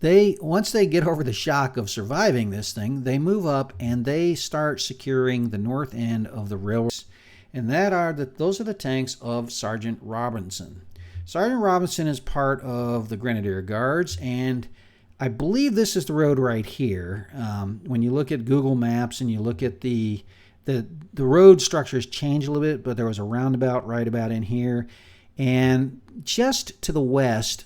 Once they get over the shock of surviving this thing, they move up and they start securing the north end of the railroads. And those are the tanks of Sergeant Robinson. Sergeant Robinson is part of the Grenadier Guards, and I believe this is the road right here. When you look at Google Maps and you look at the road structures change a little bit, but there was a roundabout right about in here. And just to the west,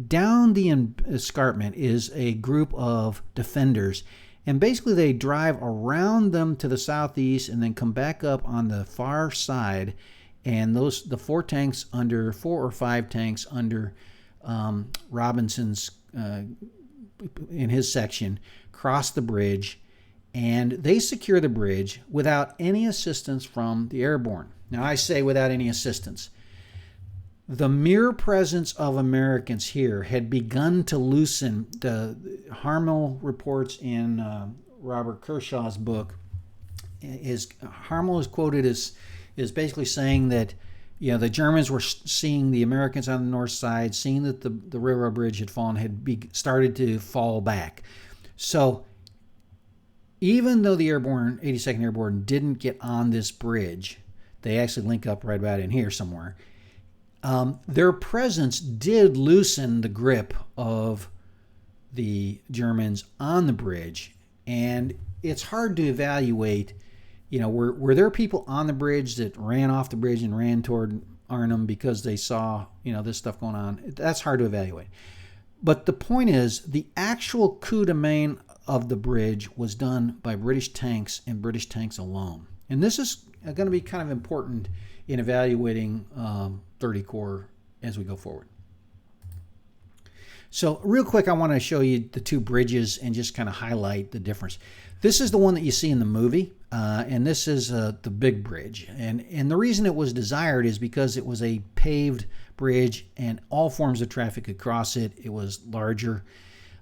down the escarpment, is a group of defenders, and basically they drive around them to the southeast and then come back up on the far side, and the 4 or 5 tanks under Robinson's in his section cross the bridge, and they secure the bridge without any assistance from the Airborne. Now I say without any assistance. The mere presence of Americans here had begun to loosen. The Harmel reports in Robert Kershaw's book. Harmel is quoted as basically saying that the Germans were seeing the Americans on the north side, seeing that the railroad bridge had fallen, started to fall back. So even though the 82nd Airborne didn't get on this bridge, they actually link up right about in here somewhere. Their presence did loosen the grip of the Germans on the bridge, and it's hard to evaluate. Were there people on the bridge that ran off the bridge and ran toward Arnhem because they saw this stuff going on? That's hard to evaluate. But the point is, the actual coup de main of the bridge was done by British tanks and British tanks alone, and this is going to be kind of important in evaluating 30 Corps as we go forward. So real quick, I want to show you the two bridges and just kind of highlight the difference. This is the one that you see in the movie, and this is the big bridge. And the reason it was desired is because it was a paved bridge and all forms of traffic could cross it. It was larger.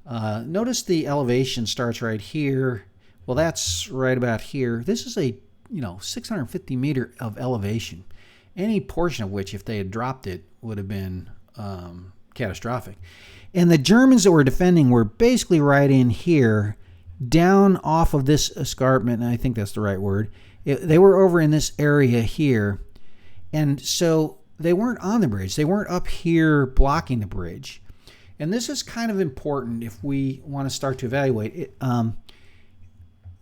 Notice the elevation starts right here. Well, that's right about here. This is a 650 meter of elevation. any portion of which, if they had dropped it, would have been catastrophic. And the Germans that were defending were basically right in here, down off of this escarpment, and I think that's the right word. They were over in this area here, and so they weren't on the bridge. They weren't up here blocking the bridge. And this is kind of important if we want to start to evaluate it.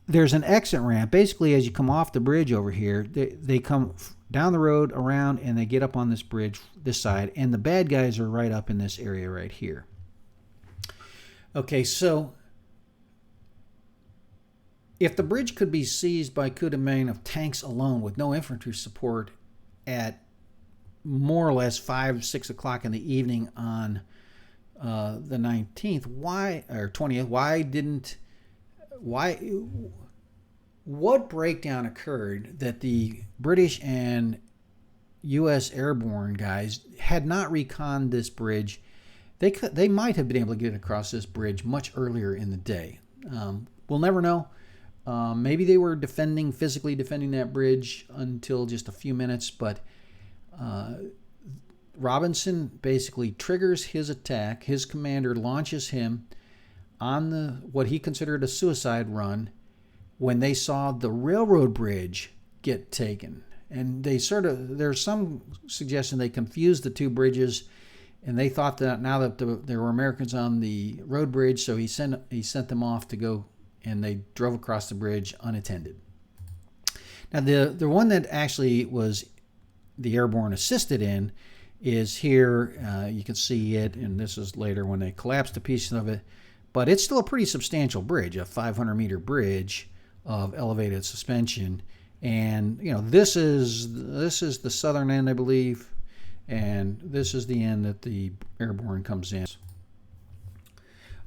There's an exit ramp. Basically, as you come off the bridge over here, they come down the road, around, and they get up on this bridge, this side, and the bad guys are right up in this area right here. Okay, so if the bridge could be seized by coup de main of tanks alone with no infantry support at more or less 5, 6 o'clock in the evening on the 19th, or 20th, what breakdown occurred that the British and U.S. Airborne guys had not reconned this bridge? They might have been able to get across this bridge much earlier in the day. We'll never know. Maybe they were physically defending that bridge until just a few minutes, but Robinson basically triggers his attack. His commander launches him on what he considered a suicide run when they saw the railroad bridge get taken. And there's some suggestion they confused the two bridges, and they thought that now that there were Americans on the road bridge, so he sent them off to go, and they drove across the bridge unattended. Now the one that actually was the Airborne assisted in is here. You can see it, and this is later when they collapsed a piece of it, but it's still a pretty substantial bridge, a 500-meter bridge of elevated suspension. And this is the southern end, I believe, and this is the end that the Airborne comes in.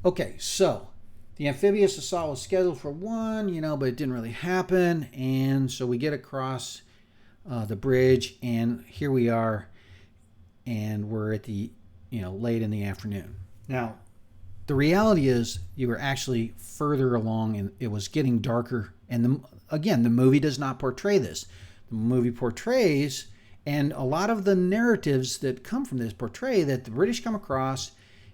Okay, so the amphibious assault was scheduled for 1, but it didn't really happen, and so we get across the bridge, and here we are, and we're at the late in the afternoon. Now, the reality is you were actually further along, and it was getting darker. And again, the movie does not portray this. The movie portrays, and a lot of the narratives that come from this portray that the British come across,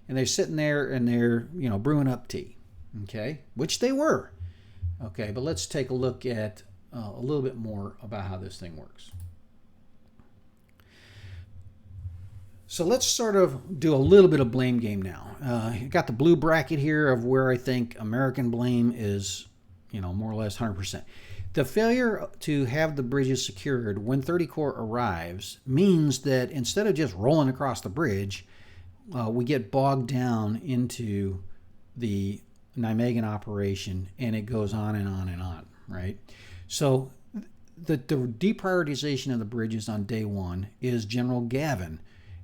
and they're sitting there and they're brewing up tea, okay, which they were, okay. But let's take a look at a little bit more about how this thing works. So let's sort of do a little bit of blame game now. You got the blue bracket here of where I think American blame is, more or less 100%. The failure to have the bridges secured when 30 Corps arrives means that instead of just rolling across the bridge, we get bogged down into the Nijmegen operation, and it goes on and on and on, right? So the deprioritization of the bridges on day 1 is General Gavin.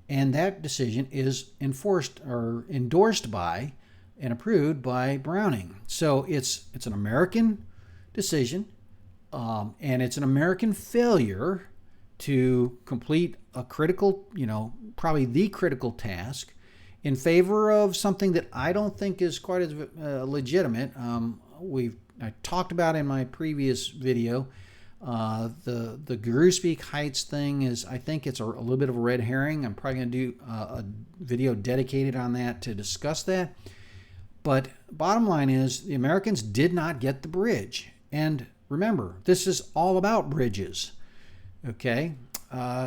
And that decision is enforced or endorsed by and approved by Browning. So it's an American decision, and it's an American failure to complete a critical, probably the critical task in favor of something that I don't think is quite as legitimate. I talked about in my previous video. The Groesbeek Heights thing is, I think it's a little bit of a red herring. I'm probably going to do a video dedicated on that to discuss that. But bottom line is, the Americans did not get the bridge. And remember, this is all about bridges. Okay?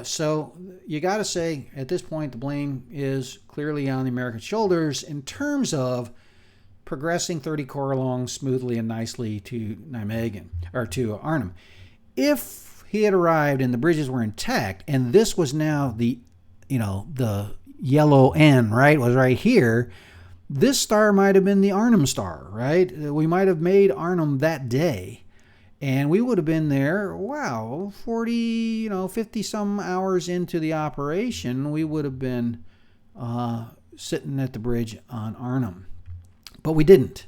So you got to say, at this point, the blame is clearly on the American shoulders in terms of progressing 30 Corps along smoothly and nicely to Nijmegen, or to Arnhem. If he had arrived and the bridges were intact, and this was now the yellow N, right, was right here, this star might have been the Arnhem star, right? We might have made Arnhem that day, and we would have been there, 40, 50 some hours into the operation, we would have been sitting at the bridge on Arnhem. But we didn't.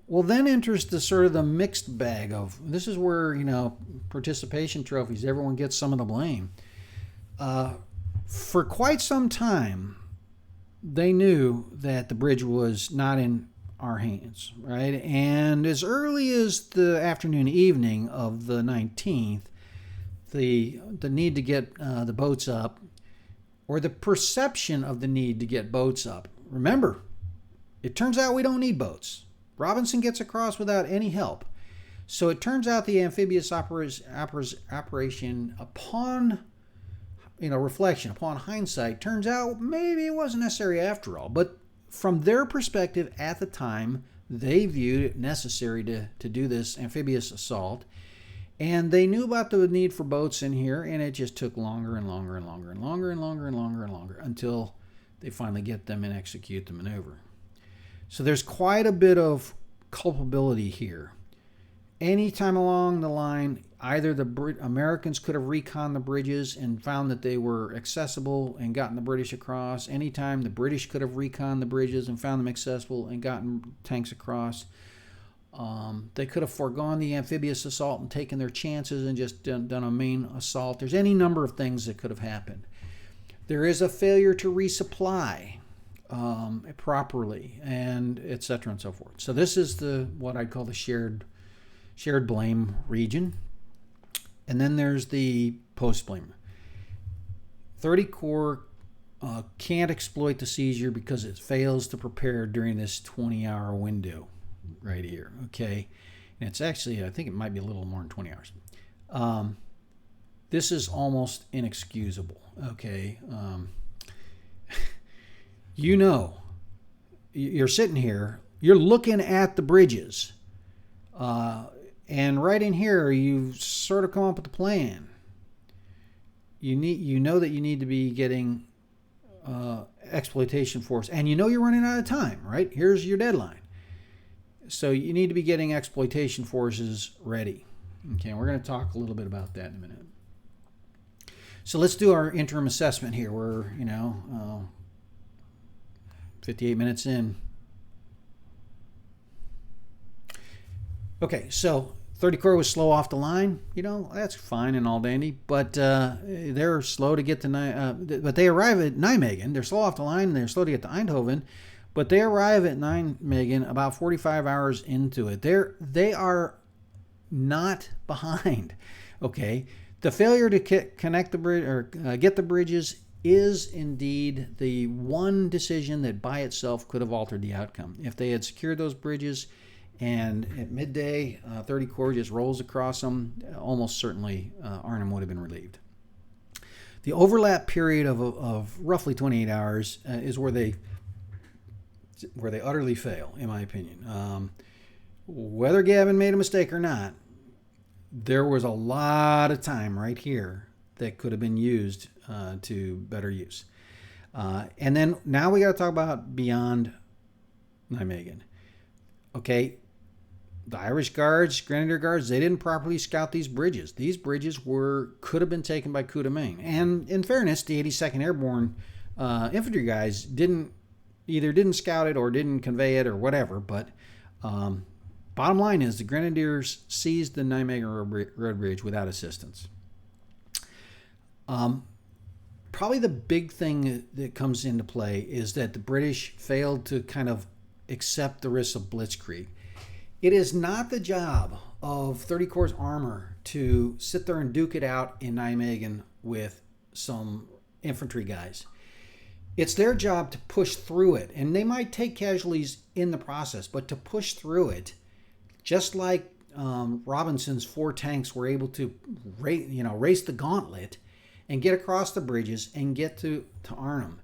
Well, then enters the sort of the mixed bag of, this is where, participation trophies, everyone gets some of the blame. For quite some time, they knew that the bridge was not in our hands, right? And as early as the afternoon, evening of the 19th, the need to get the boats up, or the perception of the need to get boats up. Remember, it turns out we don't need boats. Robinson gets across without any help. So it turns out the amphibious operation, upon reflection, upon hindsight, turns out maybe it wasn't necessary after all. But from their perspective at the time, they viewed it necessary to do this amphibious assault. And they knew about the need for boats in here, and it just took longer and longer and longer and longer and longer and longer and longer until they finally get them and execute the maneuver. So there's quite a bit of culpability here. Anytime along the line, either the Americans could have reconned the bridges and found that they were accessible and gotten the British across. Anytime the British could have reconned the bridges and found them accessible and gotten tanks across. They could have foregone the amphibious assault and taken their chances and just done a main assault. There's any number of things that could have happened. There is a failure to resupply properly, and etc. and so forth. So this is what I'd call the shared blame region. And then there's the post-blame. 30 Corps can't exploit the seizure because it fails to prepare during this 20-hour window right here, okay? And it's actually, I think it might be a little more than 20 hours. This is almost inexcusable, okay? You're sitting here, you're looking at the bridges, and right in here, you've sort of come up with a plan. You know that you need to be getting exploitation force, and you're running out of time, right? Here's your deadline. So you need to be getting exploitation forces ready. Okay, we're going to talk a little bit about that in a minute. So let's do our interim assessment here. We're, 58 minutes in. Okay, so 30 Corps was slow off the line. That's fine and all dandy, but they're slow to get to but they arrive at Nijmegen. They're slow off the line and they're slow to get to Eindhoven, but they arrive at Nijmegen about 45 hours into it. They are not behind. Okay, the failure to connect the bridge or get the bridges is indeed the one decision that by itself could have altered the outcome. If they had secured those bridges and at midday 30 Corps just rolls across them, almost certainly Arnhem would have been relieved. The overlap period of roughly 28 hours is where they utterly fail, in my opinion. Whether Gavin made a mistake or not, there was a lot of time right here that could have been used to better use. And then now we got to talk about beyond Nijmegen. Okay, the Irish Guards, Grenadier Guards, they didn't properly scout these bridges. These bridges could have been taken by coup de main. And in fairness, the 82nd Airborne infantry guys didn't scout it or didn't convey it or whatever. But bottom line is the Grenadiers seized the Nijmegen Road Bridge without assistance. Probably the big thing that comes into play is that the British failed to kind of accept the risks of blitzkrieg. It is not the job of 30 Corps armor to sit there and duke it out in Nijmegen with some infantry guys. It's their job to push through it, and they might take casualties in the process, but to push through it, just like Robinson's 4 tanks were able to race the gauntlet and get across the bridges and get to Arnhem.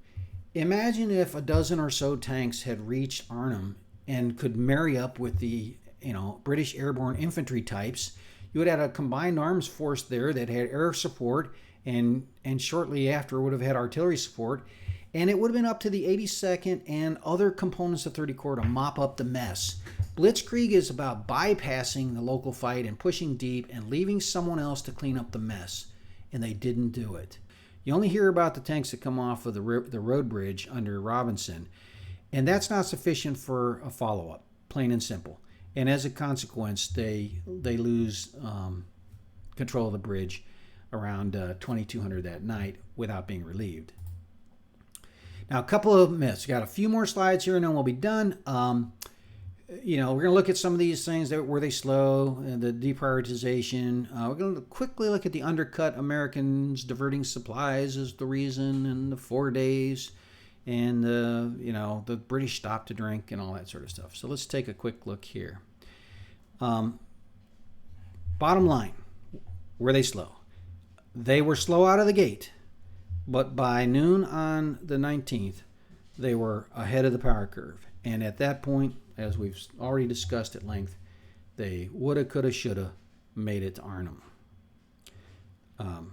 Imagine if a dozen or so tanks had reached Arnhem and could marry up with the British airborne infantry types. You would have a combined arms force there that had air support and shortly after would have had artillery support, and it would have been up to the 82nd and other components of 30 Corps to mop up the mess. Blitzkrieg is about bypassing the local fight and pushing deep and leaving someone else to clean up the mess, and they didn't do it. You only hear about the tanks that come off of the road bridge under Robinson, and that's not sufficient for a follow-up, plain and simple. And as a consequence, they lose control of the bridge around 2200 that night without being relieved. Now, a couple of myths. Got a few more slides here, and then we'll be done. we're going to look at some of these things that were they slow, and the deprioritization. We're going to quickly look at the undercut Americans diverting supplies as the reason, and the 4 days, and the British stop to drink and all that sort of stuff. So let's take a quick look here. Bottom line, were they slow? They were slow out of the gate, but by noon on the 19th, they were ahead of the power curve. And at that point, as we've already discussed at length, they woulda, coulda, shoulda made it to Arnhem. Oh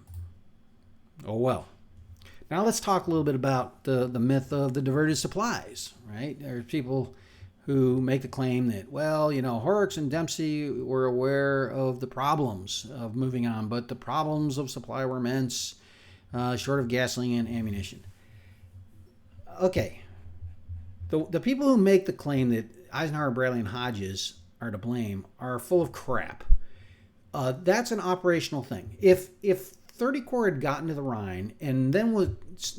well. Now let's talk a little bit about the myth of the diverted supplies, right? There's people who make the claim that, Horrocks and Dempsey were aware of the problems of moving on, but the problems of supply were immense, short of gasoline and ammunition. Okay. The people who make the claim that Eisenhower, Bradley, and Hodges are to blame are full of crap. That's an operational thing. If 30 Corps had gotten to the Rhine and then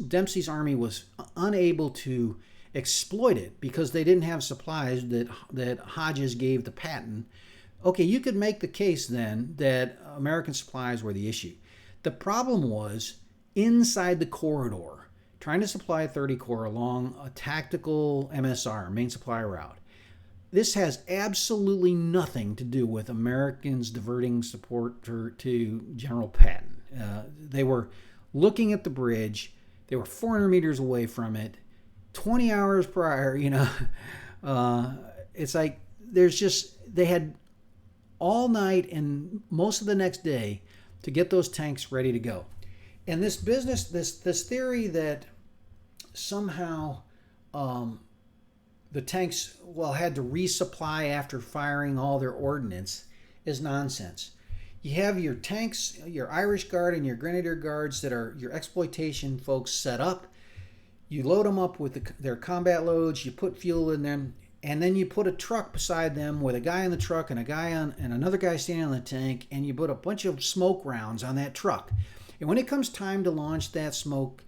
Dempsey's army was unable to exploit it because they didn't have supplies that Hodges gave the Patton, okay, you could make the case then that American supplies were the issue. The problem was inside the corridor, trying to supply 30 Corps along a tactical MSR, main supply route. This has absolutely nothing to do with Americans diverting support to General Patton. They were looking at the bridge. They were 400 meters away from it. 20 hours prior, it's like they had all night and most of the next day to get those tanks ready to go. And this business, this theory that somehow the tanks had to resupply after firing all their ordnance is nonsense. You have your tanks, your Irish Guard and your Grenadier Guards that are your exploitation folks set up. You load them up with their combat loads, you put fuel in them, and then you put a truck beside them with a guy in the truck and another guy standing on the tank, and you put a bunch of smoke rounds on that truck. And when it comes time to launch that smoke,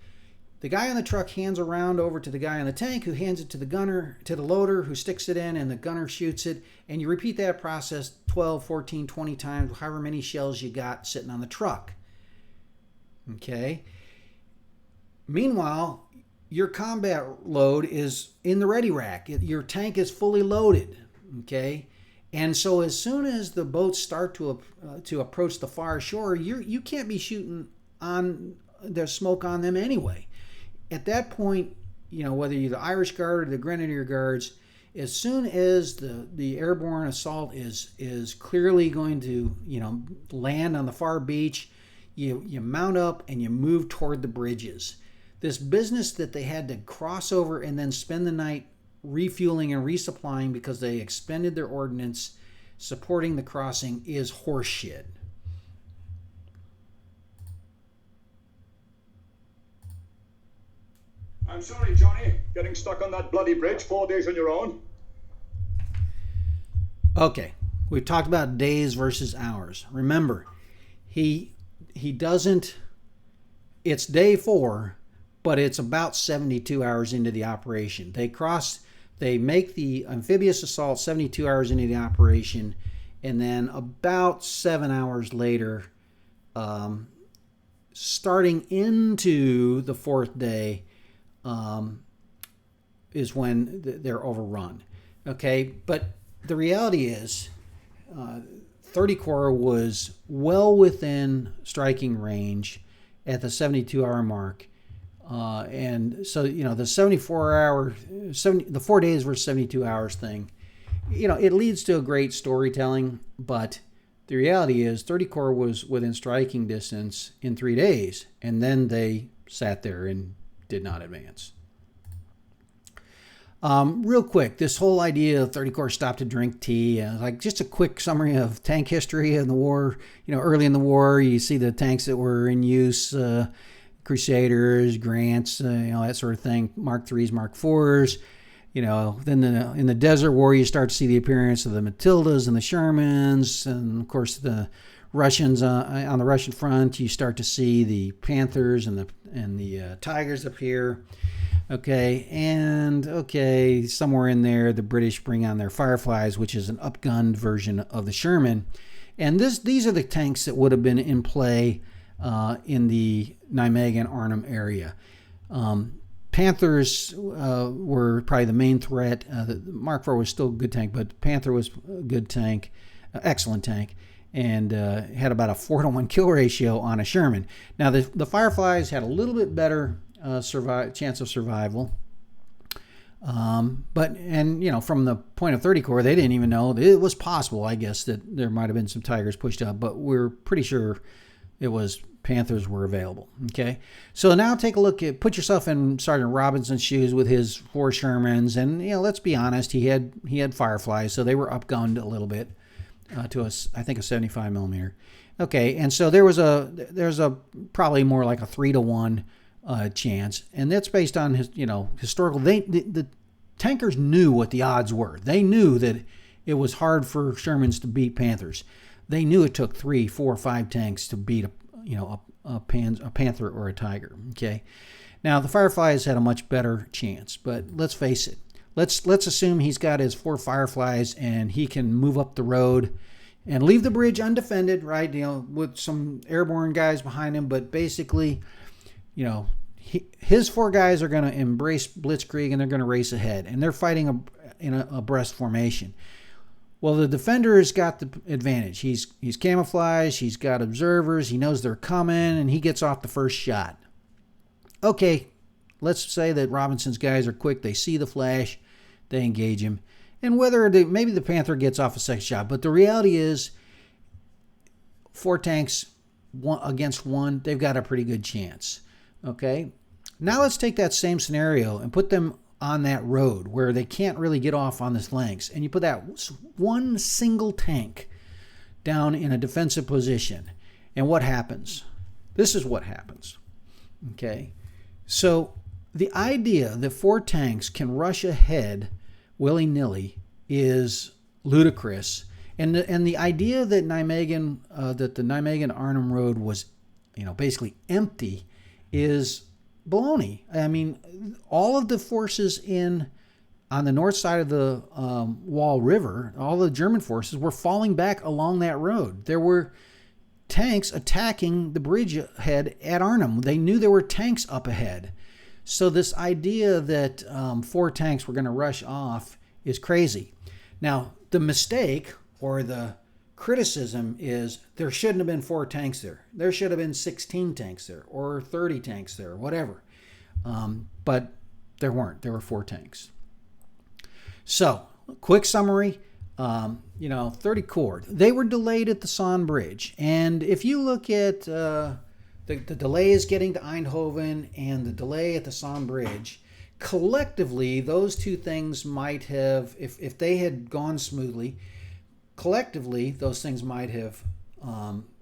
the guy on the truck hands a round over to the guy on the tank, who hands it to the gunner, to the loader, who sticks it in, and the gunner shoots it. And you repeat that process 12, 14, 20 times, however many shells you got sitting on the truck. Okay? Meanwhile, your combat load is in the ready rack. Your tank is fully loaded. Okay? And so as soon as the boats start to approach the far shore, you can't be shooting on the smoke on them anyway. At that point, whether you're the Irish Guard or the Grenadier Guards, as soon as the airborne assault is clearly going to land on the far beach, you mount up and you move toward the bridges. This business that they had to cross over and then spend the night refueling and resupplying because they expended their ordnance supporting the crossing is horseshit. I'm sorry, Johnny. Getting stuck on that bloody bridge 4 days on your own. Okay, we've talked about days versus hours. Remember, he doesn't. It's day 4, but it's about 72 hours into the operation. They make the amphibious assault 72 hours into the operation, and then about 7 hours later, starting into the 4th day, is when they're overrun. Okay, but the reality is 30 Corps was well within striking range at the 72-hour mark. And so, the the 4 days versus 72 hours thing, it leads to a great storytelling, but the reality is 30 Corps was within striking distance in 3 days, and then they sat there and did not advance. Real quick, this whole idea of 30 Corps stopped to drink tea, just a quick summary of tank history in the war. Early in the war, you see the tanks that were in use, Crusaders, Grants, that sort of thing, Mark IIIs, Mark IVs. Then in the Desert War, you start to see the appearance of the Matildas and the Shermans, and of course the Russians on the Russian front. You start to see the Panthers and the Tigers appear. Okay, and okay, somewhere in there, the British bring on their Fireflies, which is an upgunned version of the Sherman. And these are the tanks that would have been in play in the Nijmegen Arnhem area. Panthers were probably the main threat. The Mark IV was still a good tank, but Panther was a good tank, excellent tank, and had about a 4-to-1 kill ratio on a Sherman. Now the Fireflies had a little bit better chance of survival. But from the point of 30 Corps, they didn't even know it was possible, I guess, that there might have been some Tigers pushed up, but we're pretty sure it was Panthers were available. Okay, so now take a look at, put yourself in Sergeant Robinson's shoes with his 4 Shermans, and let's be honest, he had Fireflies, so they were upgunned a little bit to I think a 75 millimeter. Okay, and so there's a probably more like a 3-to-1 chance, and that's based on his historical. The tankers knew what the odds were. They knew that it was hard for Shermans to beat Panthers. They knew it took 3, 4, 5 tanks to beat a Panther or a Tiger. Okay, now the Fireflies had a much better chance, but let's face it. Let's assume he's got his 4 Fireflies and he can move up the road and leave the bridge undefended, right? With some airborne guys behind him, but basically, his 4 guys are going to embrace blitzkrieg and they're going to race ahead, and they're fighting in a abreast formation. Well, the defender's got the advantage. He's camouflaged, he's got observers, he knows they're coming, and he gets off the first shot. Okay, let's say that Robinson's guys are quick, they see the flash, they engage him, and maybe the Panther gets off a second shot, but the reality is 4 tanks against 1, they've got a pretty good chance. Okay, now let's take that same scenario and put them on that road where they can't really get off on the flanks, and you put that one single tank down in a defensive position, and what happens? This is what happens. Okay, so the idea that 4 tanks can rush ahead willy-nilly is ludicrous, and the idea that Nijmegen, that the Nijmegen-Arnhem Road was, basically empty, is baloney. I mean, all of the forces on the north side of the Wall River, all the German forces were falling back along that road. There were tanks attacking the bridge ahead at Arnhem. They knew there were tanks up ahead. So this idea that 4 tanks were going to rush off is crazy. Now, the mistake or the criticism is there shouldn't have been 4 tanks there. There should have been 16 tanks there or 30 tanks there, whatever. But there weren't. There were 4 tanks. So, quick summary. 30 Corps. They were delayed at the Somme Bridge. And if you look at the delays getting to Eindhoven and the delay at the Somme Bridge, collectively, those 2 things might have, if they had gone smoothly, collectively, those things might have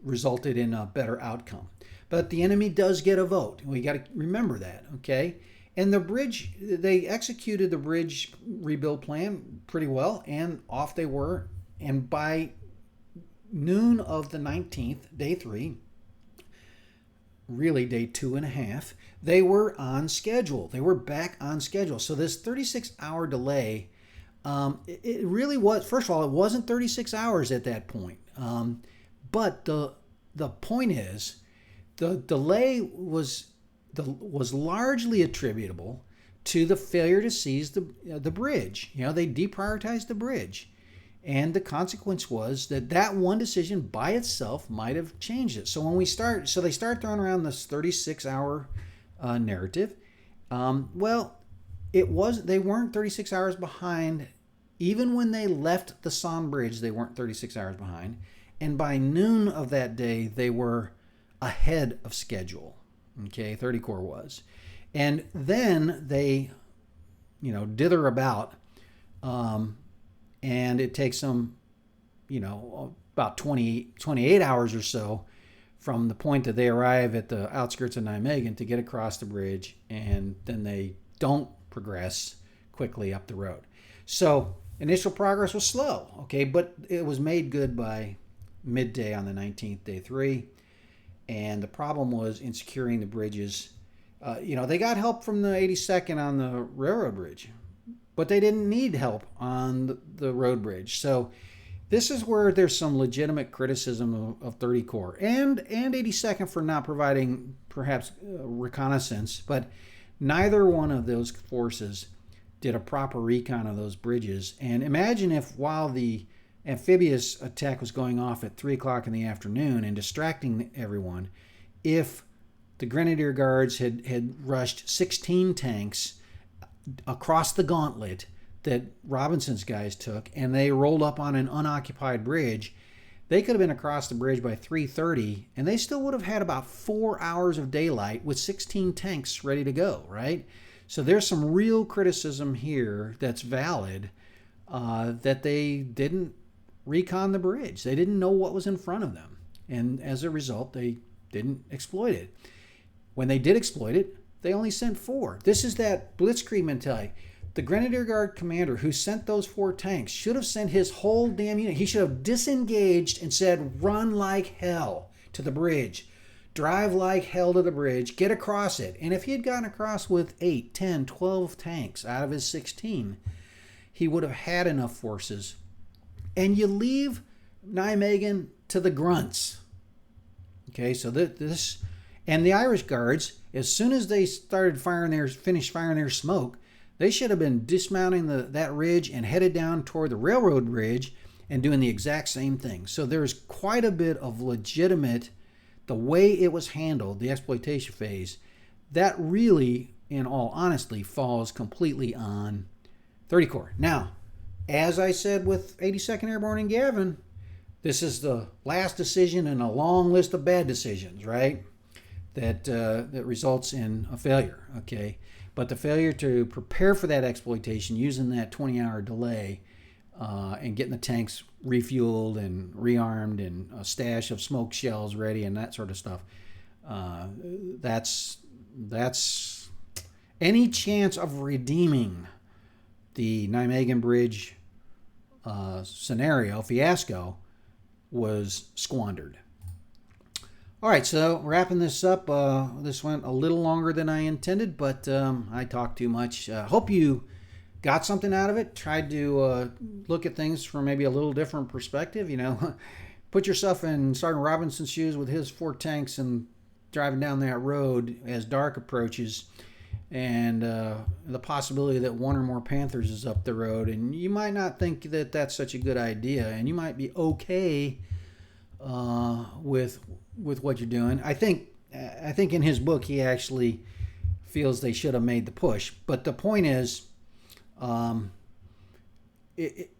resulted in a better outcome. But the enemy does get a vote. We got to remember that, okay? And the bridge, they executed the bridge rebuild plan pretty well, and off they were. And by noon of the 19th, day 3, really day 2.5, they were on schedule. They were back on schedule. So this 36-hour delay, it really was, first of all, it wasn't 36 hours at that point. But the point is, the delay was largely attributable to the failure to seize the bridge. They deprioritized the bridge. And the consequence was that one decision by itself might have changed it. So they start throwing around this 36-hour narrative. They weren't 36 hours behind. Even when they left the Somme Bridge, they weren't 36 hours behind. And by noon of that day, they were ahead of schedule. Okay, 30 Corps was. And then they, dither about, and it takes them, about 28 hours or so from the point that they arrive at the outskirts of Nijmegen to get across the bridge, and then they don't progress quickly up the road. So initial progress was slow, okay, but it was made good by midday on the 19th, day 3. And the problem was in securing the bridges They got help from the 82nd on the railroad bridge, but they didn't need help on the road bridge. So this is where there's some legitimate criticism of 30 Corps and 82nd for not providing perhaps reconnaissance, but neither one of those forces did a proper recon of those bridges. And imagine if while the amphibious attack was going off at 3 o'clock in the afternoon and distracting everyone, if the Grenadier Guards had rushed 16 tanks across the gauntlet that Robinson's guys took, and they rolled up on an unoccupied bridge, they could have been across the bridge by 3:30, and they still would have had about 4 hours of daylight with 16 tanks ready to go, right? So there's some real criticism here that's valid, that they didn't recon the bridge. They didn't know what was in front of them, and as a result, they didn't exploit it. When they did exploit it, they only sent 4. This is that blitzkrieg mentality. The Grenadier Guard commander who sent those 4 tanks should have sent his whole damn unit. He should have disengaged and said, run like hell to the bridge. Drive like hell to the bridge. Get across it. And if he had gotten across with 8, 10, 12 tanks out of his 16, he would have had enough forces. And you leave Nijmegen to the grunts. Okay, so this... And the Irish Guards, as soon as they finished firing their smoke, they should have been dismounting that ridge and headed down toward the railroad bridge and doing the exact same thing. So there's quite a bit of legitimate, the way it was handled, the exploitation phase, that really, in all honesty, falls completely on 30 Corps. Now, as I said with 82nd Airborne and Gavin, this is the last decision in a long list of bad decisions, right? That results in a failure, okay? But the failure to prepare for that exploitation using that 20-hour delay and getting the tanks refueled and rearmed and a stash of smoke shells ready and that sort of stuff, that's any chance of redeeming the Nijmegen Bridge fiasco was squandered. All right, so wrapping this up, this went a little longer than I intended, but I talked too much. Hope you got something out of it. Tried to look at things from maybe a little different perspective. Put yourself in Sergeant Robinson's shoes with his 4 tanks and driving down that road as dark approaches, and the possibility that 1 or more Panthers is up the road, and you might not think that that's such a good idea, and you might be okay with what you're doing. I think in his book he actually feels they should have made the push. But the point is,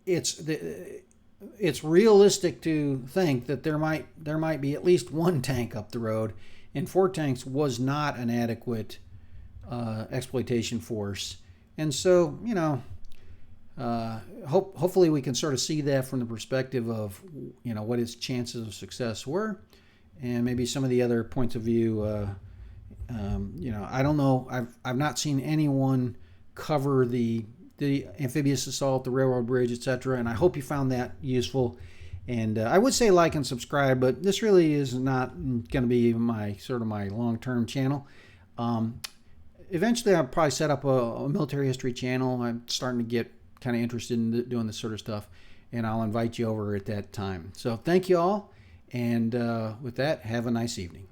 it's realistic to think that there might be at least 1 tank up the road, and 4 tanks was not an adequate exploitation force. And so, hopefully we can sort of see that from the perspective of what his chances of success were, and maybe some of the other points of view. I don't know. I've not seen anyone cover the amphibious assault, the railroad bridge, etc. And I hope you found that useful. And I would say like and subscribe, but this really is not going to be my long-term channel. Eventually, I'll probably set up a military history channel. I'm starting to get kind of interested in doing this sort of stuff, and I'll invite you over at that time. So thank you all, and with that, have a nice evening.